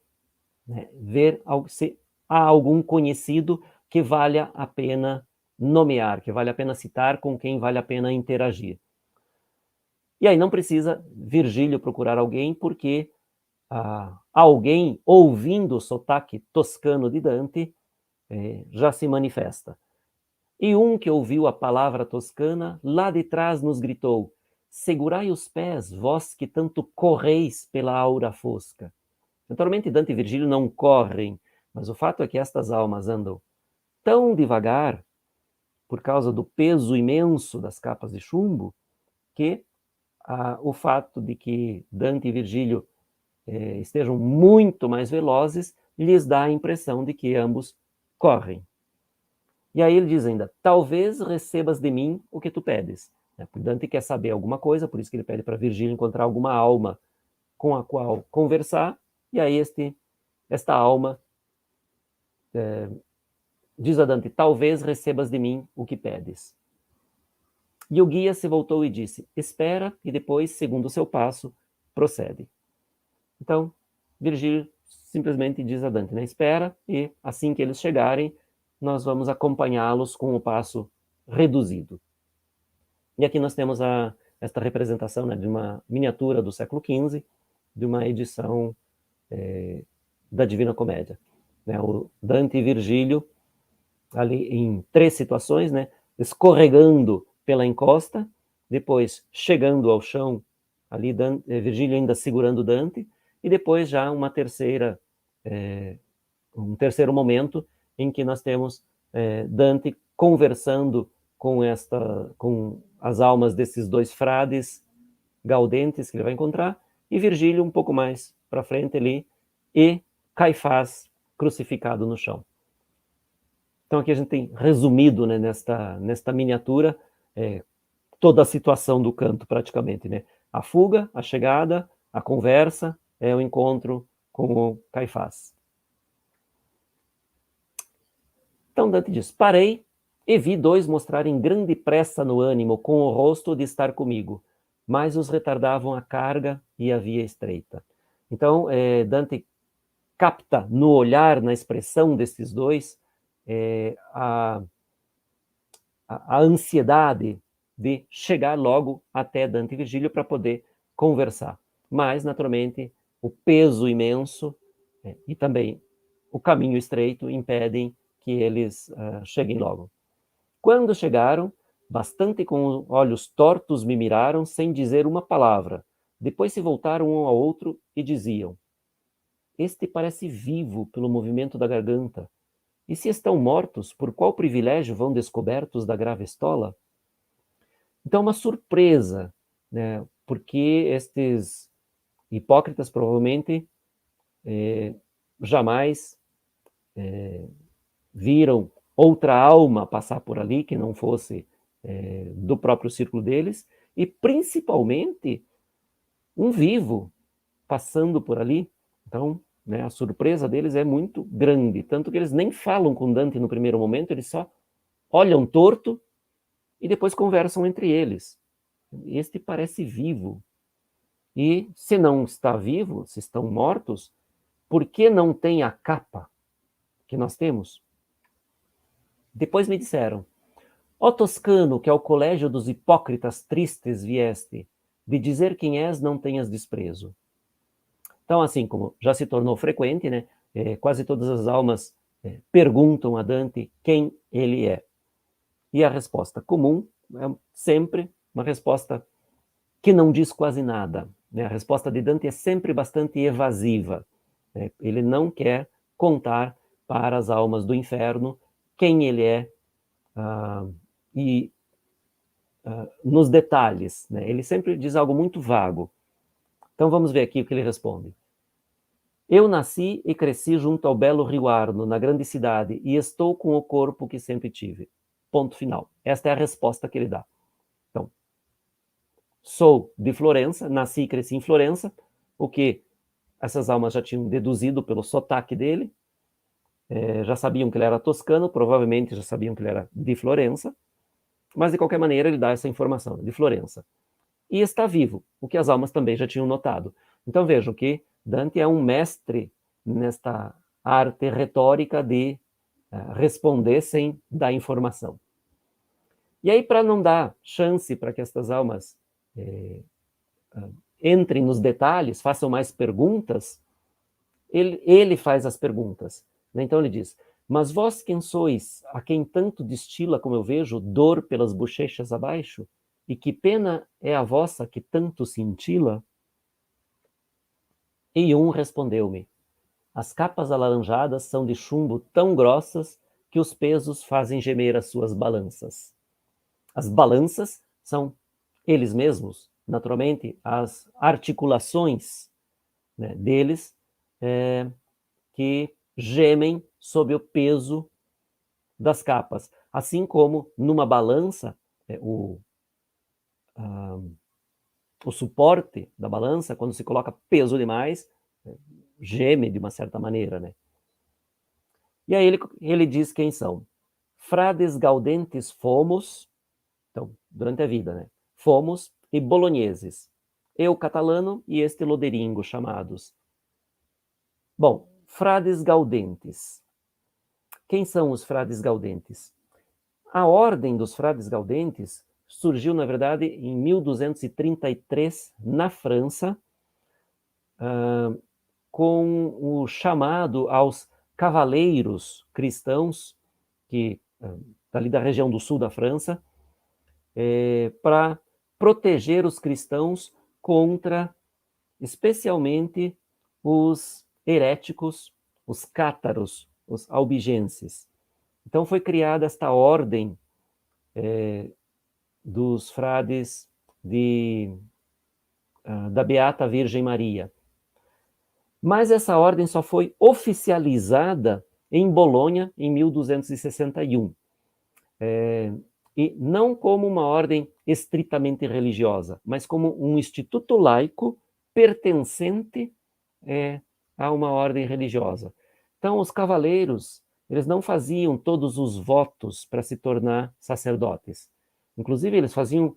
né, ver se há algum conhecido que valha a pena nomear, que vale a pena citar, com quem vale a pena interagir. E aí não precisa Virgílio procurar alguém, porque alguém ouvindo o sotaque toscano de Dante já se manifesta. E um que ouviu a palavra toscana, lá de trás nos gritou: segurai os pés, vós que tanto correis pela aura fosca. Naturalmente, Dante e Virgílio não correm, mas o fato é que estas almas andam tão devagar, por causa do peso imenso das capas de chumbo, que o fato de que Dante e Virgílio estejam muito mais velozes lhes dá a impressão de que ambos correm. E aí ele diz ainda: talvez recebas de mim o que tu pedes. Dante quer saber alguma coisa, por isso que ele pede para Virgílio encontrar alguma alma com a qual conversar, e aí esta alma diz a Dante: talvez recebas de mim o que pedes. E o guia se voltou e disse: espera, e depois, segundo o seu passo, procede. Então, Virgílio simplesmente diz a Dante, né, espera, e assim que eles chegarem, nós vamos acompanhá-los com o passo reduzido. E aqui nós temos esta representação, né, de uma miniatura do século XV, de uma edição da Divina Comédia. Né, o Dante e Virgílio, ali em 3 situações, né, escorregando pela encosta, depois chegando ao chão, ali Virgílio ainda segurando Dante, e depois já um terceiro momento em que nós temos Dante conversando com as almas desses 2 frades gaudentes que ele vai encontrar, e Virgílio um pouco mais para frente ali, e Caifás crucificado no chão. Então aqui a gente tem resumido, né, nesta miniatura toda a situação do canto praticamente, né? A fuga, a chegada, a conversa, o encontro com o Caifás. Então Dante diz: parei e vi 2 mostrarem grande pressa no ânimo, com o rosto de estar comigo, mas os retardavam a carga e a via estreita. Então Dante capta no olhar, na expressão desses 2, a ansiedade de chegar logo até Dante e Virgílio para poder conversar. Mas, naturalmente, o peso imenso e também o caminho estreito impedem que eles cheguem logo. Quando chegaram, bastante com olhos tortos me miraram, sem dizer uma palavra. Depois se voltaram um ao outro e diziam: este parece vivo pelo movimento da garganta. E se estão mortos, por qual privilégio vão descobertos da grave estola? Então, uma surpresa, né? Porque estes hipócritas provavelmente jamais viram outra alma passar por ali que não fosse do próprio círculo deles, e principalmente um vivo passando por ali. Então, né, a surpresa deles é muito grande, tanto que eles nem falam com Dante no primeiro momento, eles só olham torto e depois conversam entre eles. Este parece vivo. E se não está vivo, se estão mortos, por que não tem a capa que nós temos? Depois me disseram: ó Toscano, que ao colégio dos hipócritas tristes vieste, de dizer quem és não tenhas desprezo. Então, assim como já se tornou frequente, né, quase todas as almas perguntam a Dante quem ele é. E a resposta comum é sempre uma resposta que não diz quase nada. Né? A resposta de Dante é sempre bastante evasiva. Né? Ele não quer contar para as almas do inferno quem ele é nos detalhes. Né? Ele sempre diz algo muito vago. Então vamos ver aqui o que ele responde. Eu nasci e cresci junto ao belo Rio Arno, na grande cidade, e estou com o corpo que sempre tive. Ponto final. Esta é a resposta que ele dá. Então, sou de Florença, nasci e cresci em Florença, o que essas almas já tinham deduzido pelo sotaque dele, já sabiam que ele era toscano, provavelmente já sabiam que ele era de Florença, mas de qualquer maneira ele dá essa informação, de Florença. E está vivo, o que as almas também já tinham notado. Então vejam que Dante é um mestre nesta arte retórica de responder sem dar informação. E aí, para não dar chance para que estas almas entrem nos detalhes, façam mais perguntas, ele faz as perguntas, né? Então ele diz: mas vós quem sois, a quem tanto destila, como eu vejo, dor pelas bochechas abaixo? E que pena é a vossa que tanto cintila? E um respondeu-me: as capas alaranjadas são de chumbo tão grossas que os pesos fazem gemer as suas balanças. As balanças são eles mesmos, naturalmente, as articulações, né, deles, que gemem sob o peso das capas. Assim como numa balança, o suporte da balança, quando se coloca peso demais, geme de uma certa maneira, né? E aí ele diz quem são. Frades gaudentes fomos, então, durante a vida, né? Fomos e bolonheses. Eu catalano e este loderingo chamados. Bom, frades gaudentes. Quem são os frades gaudentes? A ordem dos frades gaudentes surgiu, na verdade, em 1233, na França, com o chamado aos cavaleiros cristãos, que dali da região do sul da França, para proteger os cristãos contra, especialmente, os heréticos, os cátaros, os albigenses. Então foi criada esta ordem dos frades da Beata Virgem Maria. Mas essa ordem só foi oficializada em Bolonha em 1261. E não como uma ordem estritamente religiosa, mas como um instituto laico pertencente a uma ordem religiosa. Então, os cavaleiros, eles não faziam todos os votos para se tornar sacerdotes. Inclusive, eles faziam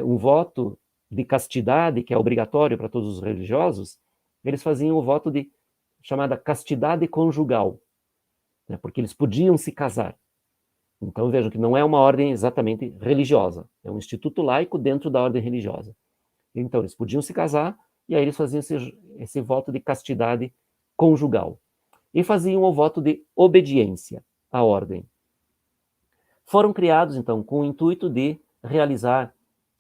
um voto de castidade, que é obrigatório para todos os religiosos. Eles faziam o voto de chamada castidade conjugal, né, porque eles podiam se casar. Então vejam que não é uma ordem exatamente religiosa, é um instituto laico dentro da ordem religiosa. Então eles podiam se casar e aí eles faziam esse voto de castidade conjugal. E faziam o voto de obediência à ordem. Foram criados, então, com o intuito de realizar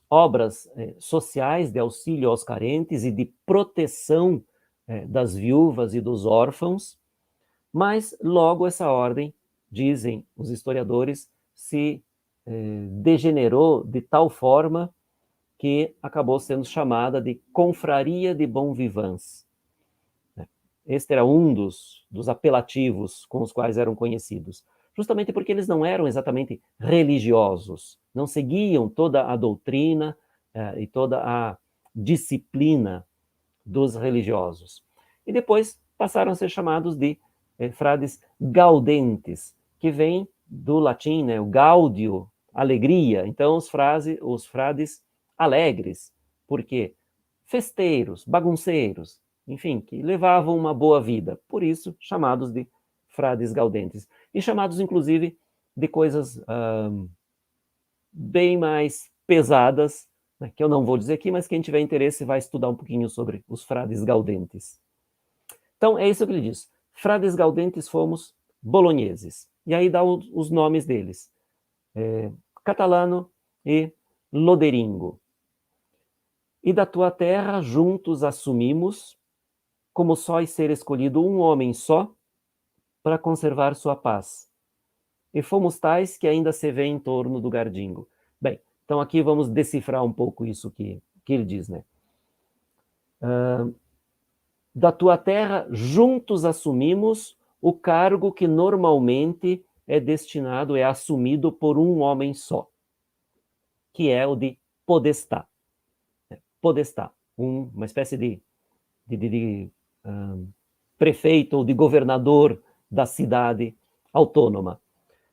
obras sociais de auxílio aos carentes e de proteção das viúvas e dos órfãos, mas logo essa ordem, dizem os historiadores, se degenerou de tal forma que acabou sendo chamada de Confraria de Bom Vivants. Este era um dos apelativos com os quais eram conhecidos, justamente porque eles não eram exatamente religiosos, não seguiam toda a doutrina e toda a disciplina dos religiosos. E depois passaram a ser chamados de frades gaudentes, que vem do latim, né, o gaudio, alegria. Então, os frades alegres, porque festeiros, bagunceiros, enfim, que levavam uma boa vida. Por isso, chamados de frades gaudentes. E chamados, inclusive, de coisas bem mais pesadas, né, que eu não vou dizer aqui, mas quem tiver interesse vai estudar um pouquinho sobre os frades gaudentes. Então, é isso que ele diz. Frades gaudentes fomos bolonheses. E aí dá os nomes deles. Catalano e Loderingo. E da tua terra juntos assumimos, como sóis ser escolhido um homem só, para conservar sua paz. E fomos tais que ainda se vê em torno do gardingo. Bem, então aqui vamos decifrar um pouco isso que ele diz, né? Da tua terra juntos assumimos o cargo que normalmente é destinado, é assumido por um homem só, que é o de podestá. Podestá, uma espécie de prefeito ou de governador da cidade autônoma.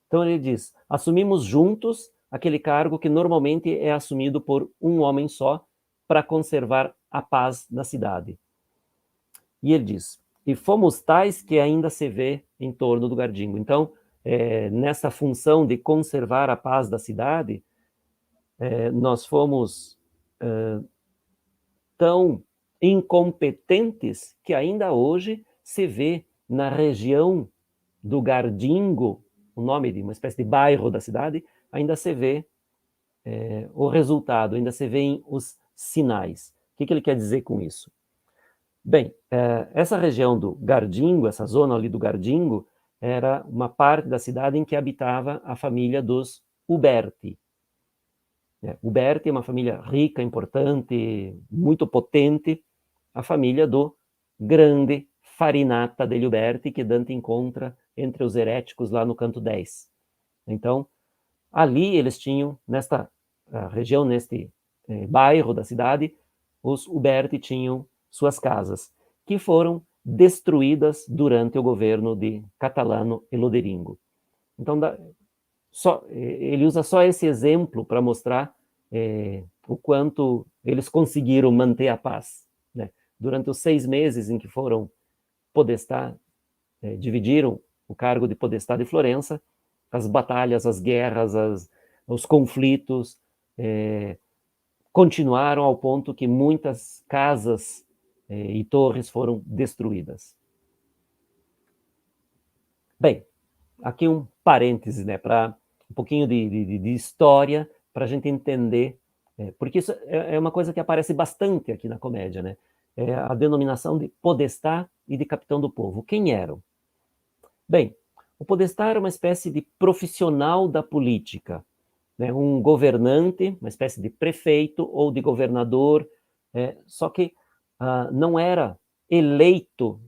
Então ele diz, assumimos juntos aquele cargo que normalmente é assumido por um homem só para conservar a paz na cidade. E ele diz, e fomos tais que ainda se vê em torno do gardingo. Então, nessa função de conservar a paz da cidade, nós fomos tão incompetentes que ainda hoje se vê na região do Gardingo, o nome de uma espécie de bairro da cidade, ainda se vê o resultado, ainda se vê os sinais. O que ele quer dizer com isso? Bem, essa região do Gardingo, essa zona ali do Gardingo, era uma parte da cidade em que habitava a família dos Uberti. Uberti é uma família rica, importante, muito potente, a família do grande Farinata degli Uberti, que Dante encontra entre os heréticos lá no canto 10. Então, ali eles tinham, nesta região, neste bairro da cidade, os Uberti tinham suas casas, que foram destruídas durante o governo de Catalano e Loderingo. Então, ele usa só esse exemplo para mostrar o quanto eles conseguiram manter a paz. Né? Durante os 6 meses em que foram podestá, dividiram o cargo de podestá de Florença, as batalhas, as guerras, os conflitos continuaram ao ponto que muitas casas e torres foram destruídas. Bem, aqui um parêntese, né, para um pouquinho de história, para a gente entender, porque isso é uma coisa que aparece bastante aqui na comédia, né? É a denominação de podestá e de capitão do povo. Quem eram? Bem, o podestá era uma espécie de profissional da política, né? Um governante, uma espécie de prefeito ou de governador, só que não era eleito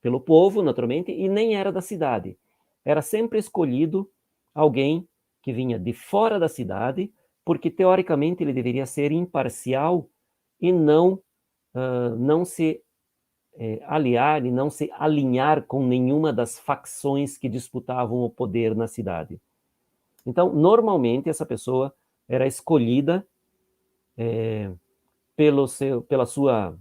pelo povo, naturalmente, e nem era da cidade. Era sempre escolhido alguém que vinha de fora da cidade, porque, teoricamente, ele deveria ser imparcial e não se aliar e não se alinhar com nenhuma das facções que disputavam o poder na cidade. Então, normalmente, essa pessoa era escolhida pela sua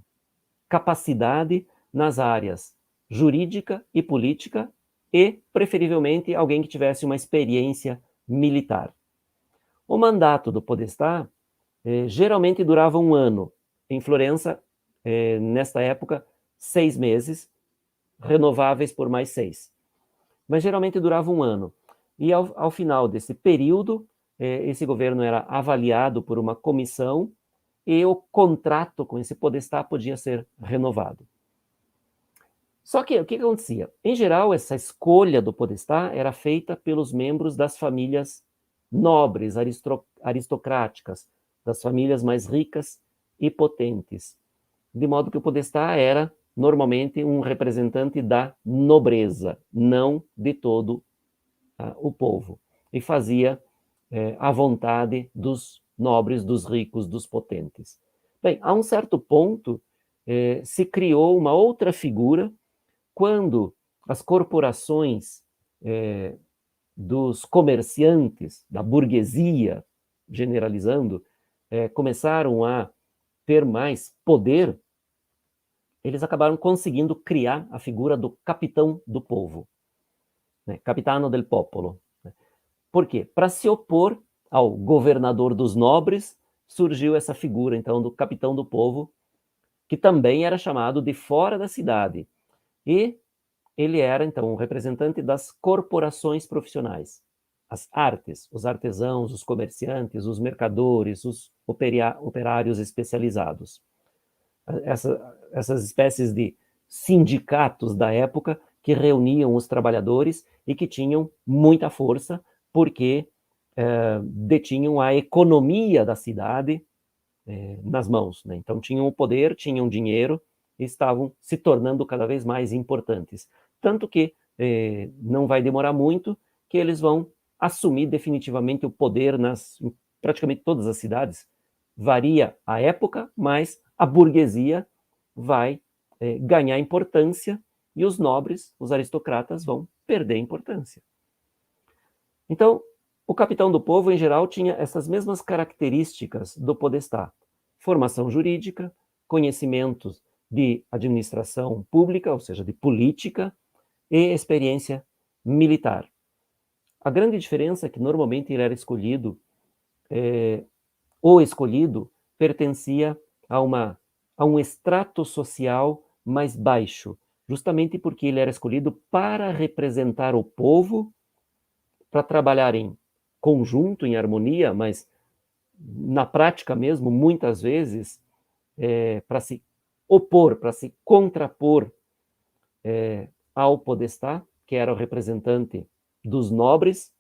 capacidade nas áreas jurídica e política e, preferivelmente, alguém que tivesse uma experiência militar. O mandato do podestá geralmente durava 1 ano. Em Florença, nesta época, 6 meses, renováveis por mais 6. Mas geralmente durava 1 ano. E ao final desse período, esse governo era avaliado por uma comissão e o contrato com esse podestá podia ser renovado. Só que o que acontecia? Em geral, essa escolha do podestá era feita pelos membros das famílias nobres, aristocráticas, das famílias mais ricas e potentes. De modo que o podestá era, normalmente, um representante da nobreza, não de todo o povo. E fazia a vontade dos nobres, dos ricos, dos potentes. Bem, a um certo ponto, se criou uma outra figura quando as corporações dos comerciantes, da burguesia, generalizando, começaram a ter mais poder, eles acabaram conseguindo criar a figura do capitão do povo, né? Capitano del popolo. Né? Por quê? Para se opor ao governador dos nobres, surgiu essa figura, então, do capitão do povo, que também era chamado de fora da cidade. E ele era, então, um representante das corporações profissionais, as artes, os artesãos, os comerciantes, os mercadores, os operários especializados. Essas espécies de sindicatos da época que reuniam os trabalhadores e que tinham muita força, porque detinham a economia da cidade nas mãos. Né? Então, tinham o poder, tinham dinheiro e estavam se tornando cada vez mais importantes. Tanto que não vai demorar muito que eles vão assumir definitivamente o poder em praticamente todas as cidades. Varia a época, mas a burguesia vai ganhar importância e os nobres, os aristocratas, vão perder importância. Então, o capitão do povo, em geral, tinha essas mesmas características do podestá. Formação jurídica, conhecimentos de administração pública, ou seja, de política, e experiência militar. A grande diferença é que, normalmente, ele era escolhido, o escolhido pertencia a um extrato social mais baixo, justamente porque ele era escolhido para representar o povo, para trabalhar em conjunto, em harmonia, mas na prática mesmo, muitas vezes, para se opor, para se contrapor ao podestá, que era o representante dos nobres.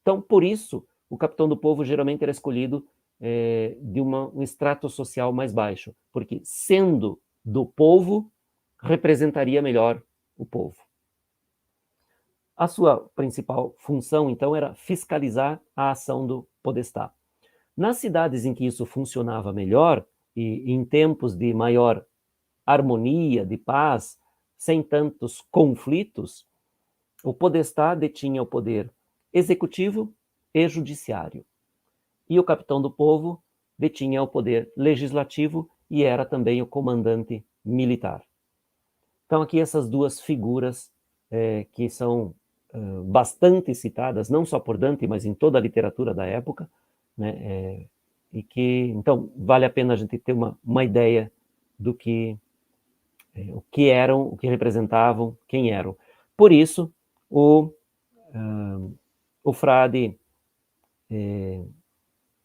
Então, por isso, o capitão do povo geralmente era escolhido de um extrato social mais baixo, porque, sendo do povo, representaria melhor o povo. A sua principal função, então, era fiscalizar a ação do podestá. Nas cidades em que isso funcionava melhor, e em tempos de maior harmonia, de paz, sem tantos conflitos, o podestá detinha o poder executivo e judiciário. E o capitão do povo detinha o poder legislativo e era também o comandante militar. Então, aqui essas duas figuras que são bastante citadas, não só por Dante, mas em toda a literatura da época, né, e que, então, vale a pena a gente ter uma ideia do que o que eram, o que representavam, quem eram. Por isso, o frade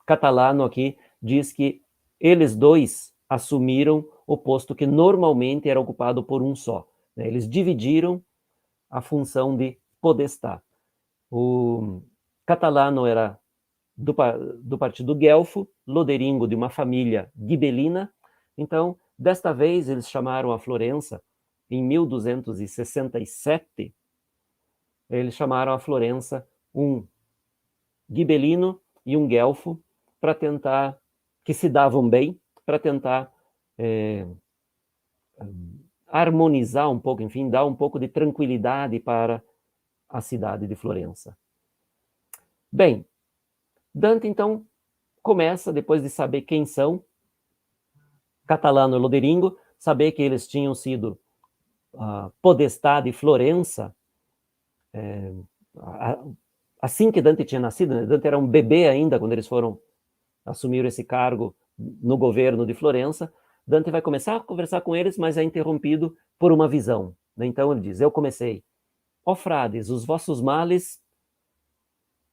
Catalano aqui diz que eles dois assumiram o posto que normalmente era ocupado por um só. Né? Eles dividiram a função de podestá. O Catalano era do partido guelfo, Loderingo de uma família gibelina. Então, desta vez, eles chamaram a Florença, em 1267, eles chamaram a Florença um gibelino e um guelfo, para tentar, que se davam bem, para tentar harmonizar um pouco, enfim, dar um pouco de tranquilidade para a cidade de Florença. Bem, Dante, então, começa, depois de saber quem são, Catalano e Loderingo, saber que eles tinham sido podestá de Florença, assim que Dante tinha nascido, né? Dante era um bebê ainda quando eles assumiram esse cargo no governo de Florença. Dante vai começar a conversar com eles, mas é interrompido por uma visão. Né? Então ele diz, eu comecei, ó frades, os vossos males,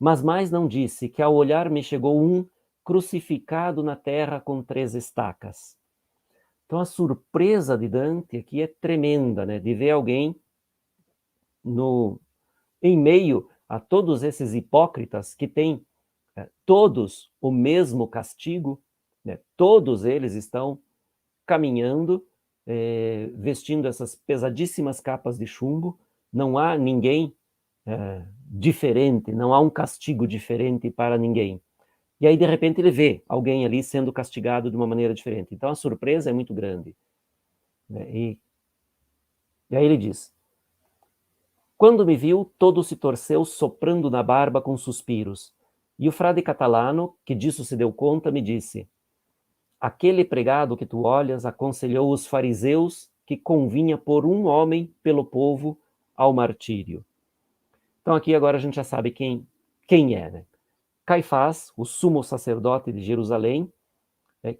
mas mais não disse, que ao olhar me chegou um crucificado na terra com 3 estacas. Então a surpresa de Dante aqui é tremenda, né? De ver alguém em meio a todos esses hipócritas que têm todos o mesmo castigo, né? Todos eles estão caminhando, vestindo essas pesadíssimas capas de chumbo, não há ninguém diferente, não há um castigo diferente para ninguém. E aí, de repente, ele vê alguém ali sendo castigado de uma maneira diferente. Então, a surpresa é muito grande. Né? E aí ele diz, quando me viu, todo se torceu, soprando na barba com suspiros. E o frade Catalano, que disso se deu conta, me disse, aquele pregado que tu olhas aconselhou os fariseus que convinha pôr um homem pelo povo ao martírio. Então aqui agora a gente já sabe quem é, né? Caifás, o sumo sacerdote de Jerusalém,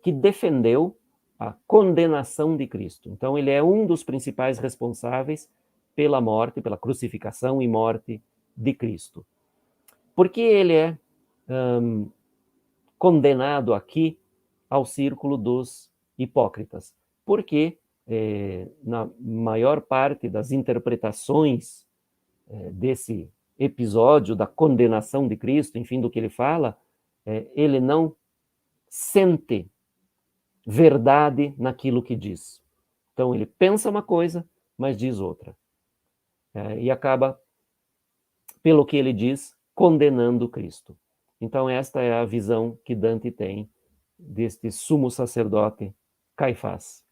que defendeu a condenação de Cristo. Então ele é um dos principais responsáveis pela morte, pela crucificação e morte de Cristo. Por que ele é condenado aqui ao círculo dos hipócritas? Porque na maior parte das interpretações desse episódio da condenação de Cristo, enfim, do que ele fala, ele não sente verdade naquilo que diz. Então ele pensa uma coisa, mas diz outra. E acaba, pelo que ele diz, condenando Cristo. Então esta é a visão que Dante tem deste sumo sacerdote Caifás.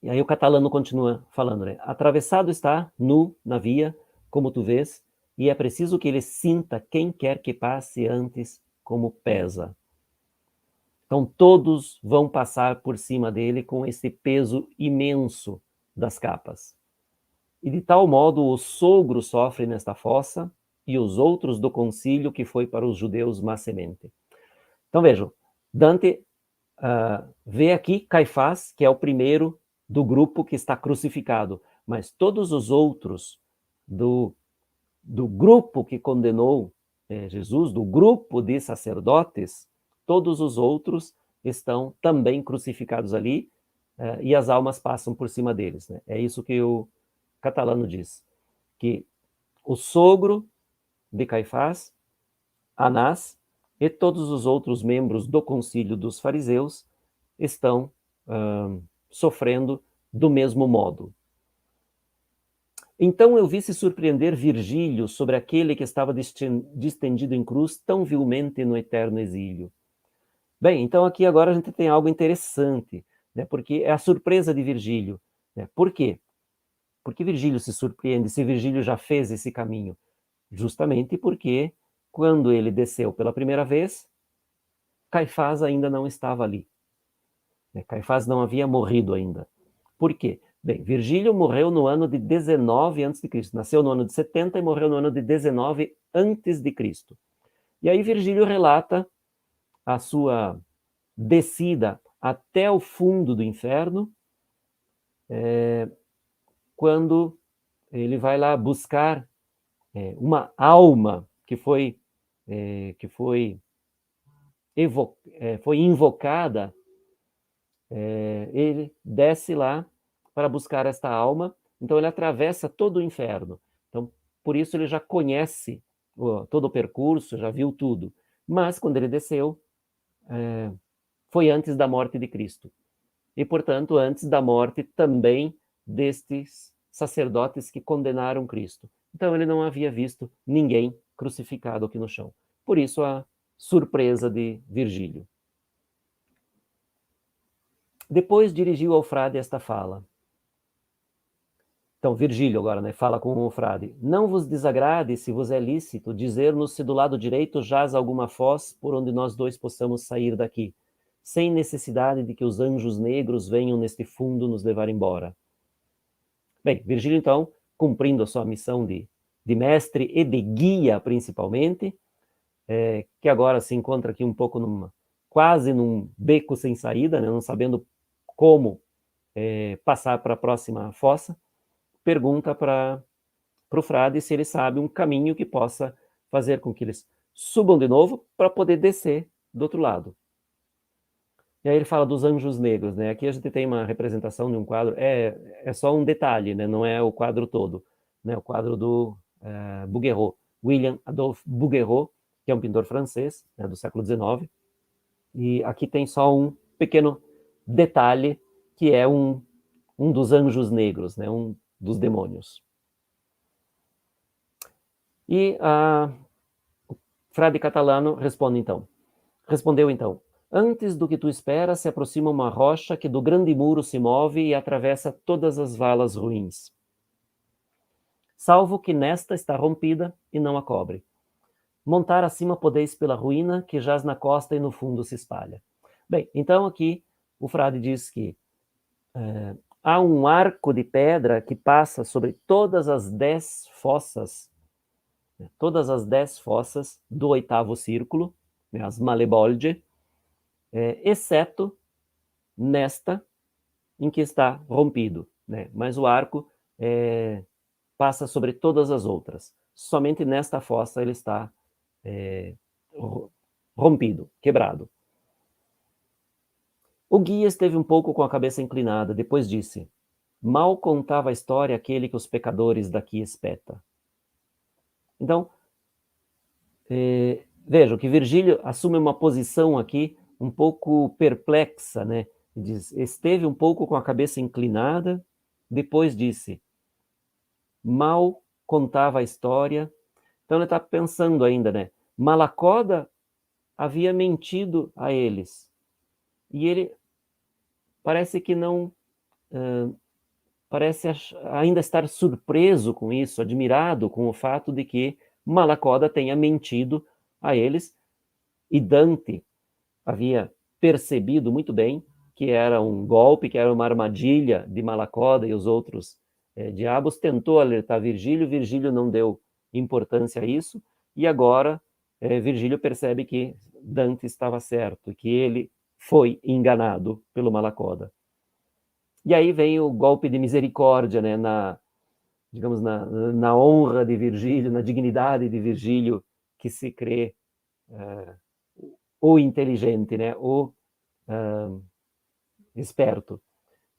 E aí o Catalano continua falando, né? Atravessado está, nu, na via, como tu vês, e é preciso que ele sinta quem quer que passe antes como pesa. Então todos vão passar por cima dele com esse peso imenso das capas. E de tal modo o sogro sofre nesta fossa e os outros do concílio que foi para os judeus má semente. Então vejam, Dante vê aqui Caifás, que é o primeiro do grupo que está crucificado, mas todos os outros do grupo que condenou Jesus, do grupo de sacerdotes, todos os outros estão também crucificados ali, e as almas passam por cima deles, né? É isso que o Catalano diz, que o sogro de Caifás, Anás, e todos os outros membros do concílio dos fariseus estão sofrendo do mesmo modo. Então eu vi se surpreender Virgílio sobre aquele que estava distendido em cruz tão vilmente no eterno exílio. Bem, então aqui agora a gente tem algo interessante, né? Porque é a surpresa de Virgílio, né? Por quê? Porque Virgílio se surpreende se Virgílio já fez esse caminho? Justamente porque quando ele desceu pela primeira vez, Caifás ainda não estava ali. Caifás não havia morrido ainda. Por quê? Bem, Virgílio morreu no ano de 19 a.C., nasceu no ano de 70 e morreu no ano de 19 a.C. E aí Virgílio relata a sua descida até o fundo do inferno, quando ele vai lá buscar uma alma que foi invocada, ele desce lá para buscar esta alma, então ele atravessa todo o inferno. Então, por isso ele já conhece todo o percurso, já viu tudo. Mas quando ele desceu, foi antes da morte de Cristo. E, portanto, antes da morte também destes sacerdotes que condenaram Cristo. Então ele não havia visto ninguém crucificado aqui no chão. Por isso a surpresa de Virgílio. Depois dirigiu ao frade esta fala. Então, Virgílio agora, né, fala com o frade. Não vos desagrade, se vos é lícito, dizer-nos se do lado direito jaz alguma foz por onde nós dois possamos sair daqui, sem necessidade de que os anjos negros venham neste fundo nos levar embora. Bem, Virgílio, então, cumprindo a sua missão de mestre e de guia, principalmente, que agora se encontra aqui um pouco quase num beco sem saída, né, não sabendo como passar para a próxima fossa, pergunta para o frade se ele sabe um caminho que possa fazer com que eles subam de novo para poder descer do outro lado. E aí ele fala dos anjos negros, né? Aqui a gente tem uma representação de um quadro, é só um detalhe, né? Não é o quadro todo, né? O quadro do Bouguereau, William Adolphe Bouguereau, que é um pintor francês, né, do século XIX, e aqui tem só um pequeno detalhe, que é um dos anjos negros, né? Um dos demônios. E o frade Catalano respondeu então, antes do que tu esperas, se aproxima uma rocha que do grande muro se move e atravessa todas as valas ruins. Salvo que nesta está rompida e não a cobre. Montar acima podeis pela ruína que jaz na costa e no fundo se espalha. Bem, então aqui o frade diz que há um arco de pedra que passa sobre todas as 10 fossas, do 8º círculo, né, as Malebolge, exceto nesta em que está rompido, né? Mas o arco passa sobre todas as outras. Somente nesta fossa ele está rompido, quebrado. O guia esteve um pouco com a cabeça inclinada, depois disse, mal contava a história aquele que os pecadores daqui espeta. Então, vejam que Virgílio assume uma posição aqui um pouco perplexa, né? Diz, esteve um pouco com a cabeça inclinada, depois disse, mal contava a história. Então ele está pensando ainda, né? Malacoda havia mentido a eles. E ele parece que não... parece ainda estar surpreso com isso, admirado com o fato de que Malacoda tenha mentido a eles. E Dante havia percebido muito bem que era um golpe, que era uma armadilha de Malacoda e os outros diabos. Tentou alertar Virgílio, Virgílio não deu importância a isso, e agora Virgílio percebe que Dante estava certo, que ele foi enganado pelo Malacoda. E aí vem o golpe de misericórdia, né, digamos, na honra de Virgílio, na dignidade de Virgílio, que se crê o inteligente, né, o esperto.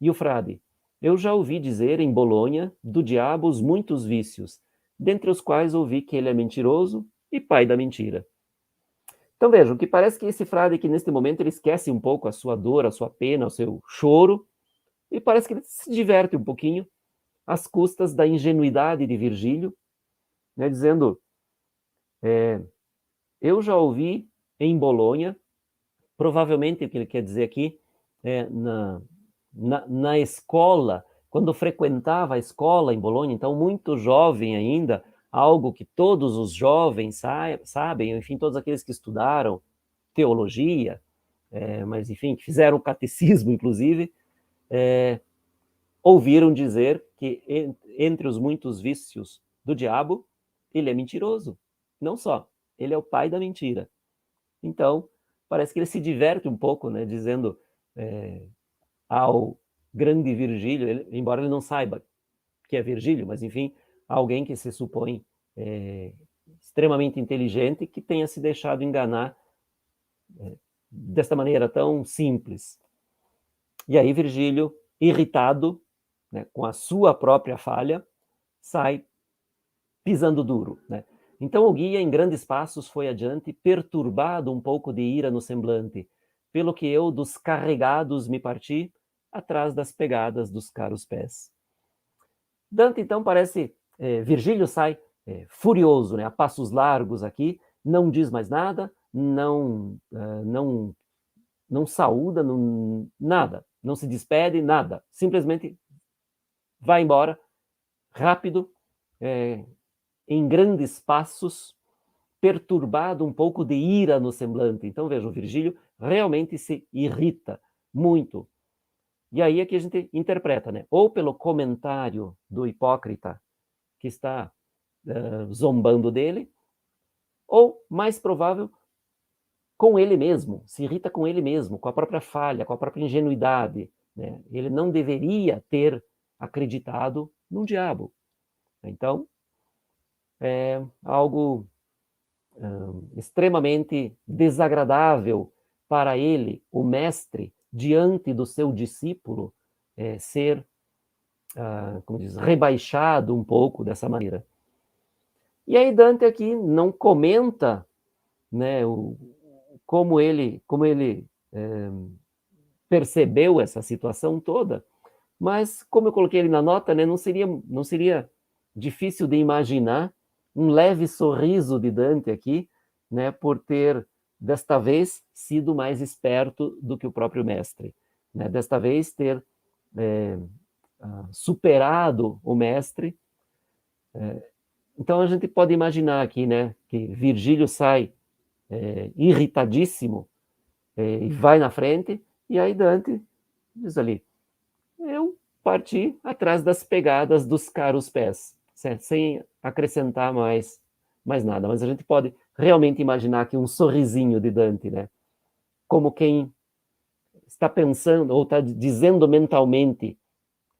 E o frade: eu já ouvi dizer em Bolonha do diabo os muitos vícios, dentre os quais ouvi que ele é mentiroso e pai da mentira. Então vejam, que parece que esse frade aqui, neste momento, ele esquece um pouco a sua dor, a sua pena, o seu choro, e parece que ele se diverte um pouquinho às custas da ingenuidade de Virgílio, né, dizendo, eu já ouvi em Bolonha, provavelmente o que ele quer dizer aqui, na escola, quando frequentava a escola em Bolonha, então muito jovem ainda, algo que todos os jovens sabem, enfim, todos aqueles que estudaram teologia, mas enfim, que fizeram o catecismo, inclusive, ouviram dizer que entre os muitos vícios do diabo, ele é mentiroso. Não só, ele é o pai da mentira. Então, parece que ele se diverte um pouco, né, dizendo ao grande Virgílio, embora ele não saiba que é Virgílio, mas enfim, alguém que se supõe extremamente inteligente, que tenha se deixado enganar desta maneira tão simples. E aí Virgílio, irritado, né, com a sua própria falha, sai pisando duro, né? Então o guia, em grandes passos, foi adiante, perturbado um pouco de ira no semblante, pelo que eu dos carregados me parti, atrás das pegadas dos caros pés. Dante, então, parece... Virgílio sai furioso, né, a passos largos aqui, não diz mais nada, não saúda, nada, não se despede, nada. Simplesmente vai embora, rápido, em grandes passos, perturbado um pouco de ira no semblante. Então, vejam, Virgílio realmente se irrita muito. E aí é que a gente interpreta, né? Ou pelo comentário do hipócrita que está zombando dele, ou, mais provável, com ele mesmo, se irrita com ele mesmo, com a própria falha, com a própria ingenuidade, né? Ele não deveria ter acreditado num diabo. Então, é algo extremamente desagradável para ele, o mestre, diante do seu discípulo, ser, como diz, rebaixado um pouco dessa maneira. E aí Dante aqui não comenta, né, como ele percebeu essa situação toda, mas como eu coloquei ele na nota, né, não seria difícil de imaginar um leve sorriso de Dante aqui, né, por ter, desta vez, sido mais esperto do que o próprio mestre, né, desta vez ter superado o mestre. Então a gente pode imaginar aqui, né, que Virgílio sai irritadíssimo e vai na frente, e aí Dante diz ali, eu parti atrás das pegadas dos caros pés, sem acrescentar mais nada. Mas a gente pode realmente imaginar aqui um sorrisinho de Dante, né? Como quem está pensando ou está dizendo mentalmente,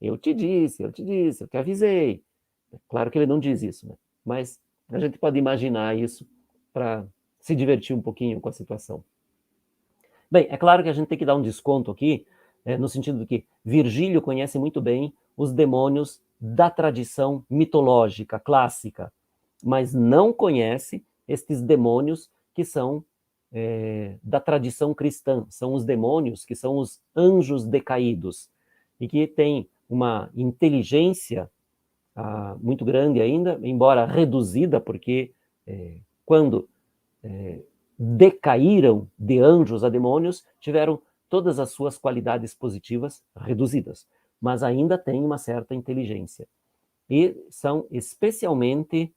eu te disse, eu te avisei. Claro que ele não diz isso, né? Mas a gente pode imaginar isso para se divertir um pouquinho com a situação. Bem, é claro que a gente tem que dar um desconto aqui, no sentido de que Virgílio conhece muito bem os demônios da tradição mitológica, clássica, mas não conhece estes demônios que são da tradição cristã, são os demônios que são os anjos decaídos, e que têm uma inteligência muito grande ainda, embora reduzida, porque quando decaíram de anjos a demônios, tiveram todas as suas qualidades positivas reduzidas, mas ainda têm uma certa inteligência. E são especialmente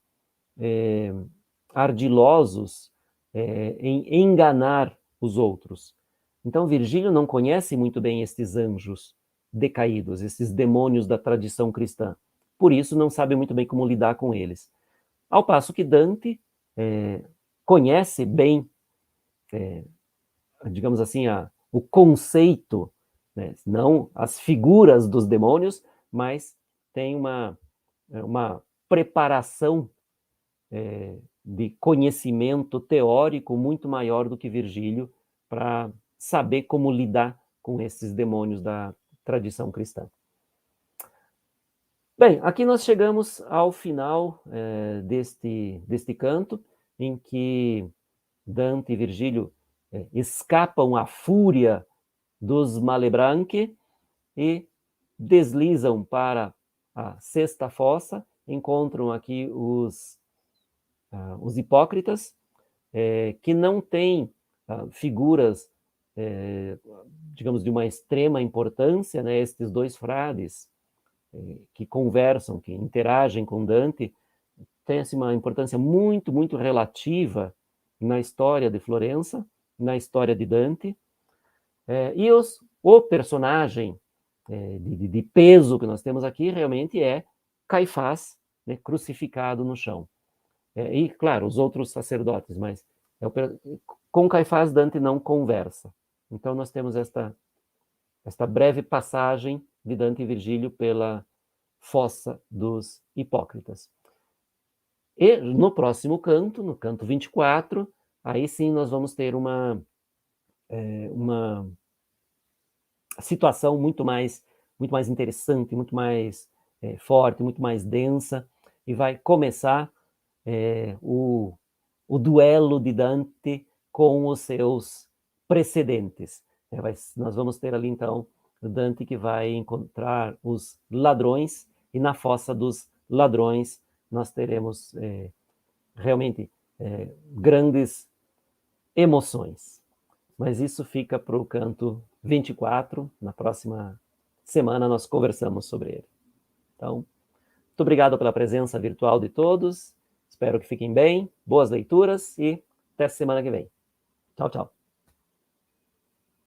ardilosos em enganar os outros. Então, Virgílio não conhece muito bem estes anjos decaídos, esses demônios da tradição cristã. Por isso, não sabe muito bem como lidar com eles. Ao passo que Dante conhece bem, digamos assim, o conceito né? Não as figuras dos demônios, mas tem uma preparação de conhecimento teórico muito maior do que Virgílio para saber como lidar com esses demônios da tradição cristã. Bem, aqui nós chegamos ao final deste canto, em que Dante e Virgílio escapam à fúria dos Malebranche e deslizam para a sexta fossa, encontram aqui os hipócritas, que não têm figuras, digamos, de uma extrema importância, né? Estes dois frades que conversam, que interagem com Dante, têm assim, uma importância muito, muito relativa na história de Florença, na história de Dante, e o personagem de peso que nós temos aqui realmente é Caifás, né, crucificado no chão. E, claro, os outros sacerdotes, mas com Caifás Dante não conversa. Então nós temos esta breve passagem de Dante e Virgílio pela fossa dos hipócritas. E no próximo canto, no canto 24, aí sim nós vamos ter uma situação muito mais interessante, muito mais forte, muito mais densa, e vai começar o duelo de Dante com os seus precedentes. Nós vamos ter ali, então, Dante que vai encontrar os ladrões, e na fossa dos ladrões nós teremos realmente grandes emoções. Mas isso fica para o canto 24, na próxima semana nós conversamos sobre ele. Então, muito obrigado pela presença virtual de todos, espero que fiquem bem, boas leituras e até semana que vem. Tchau, tchau.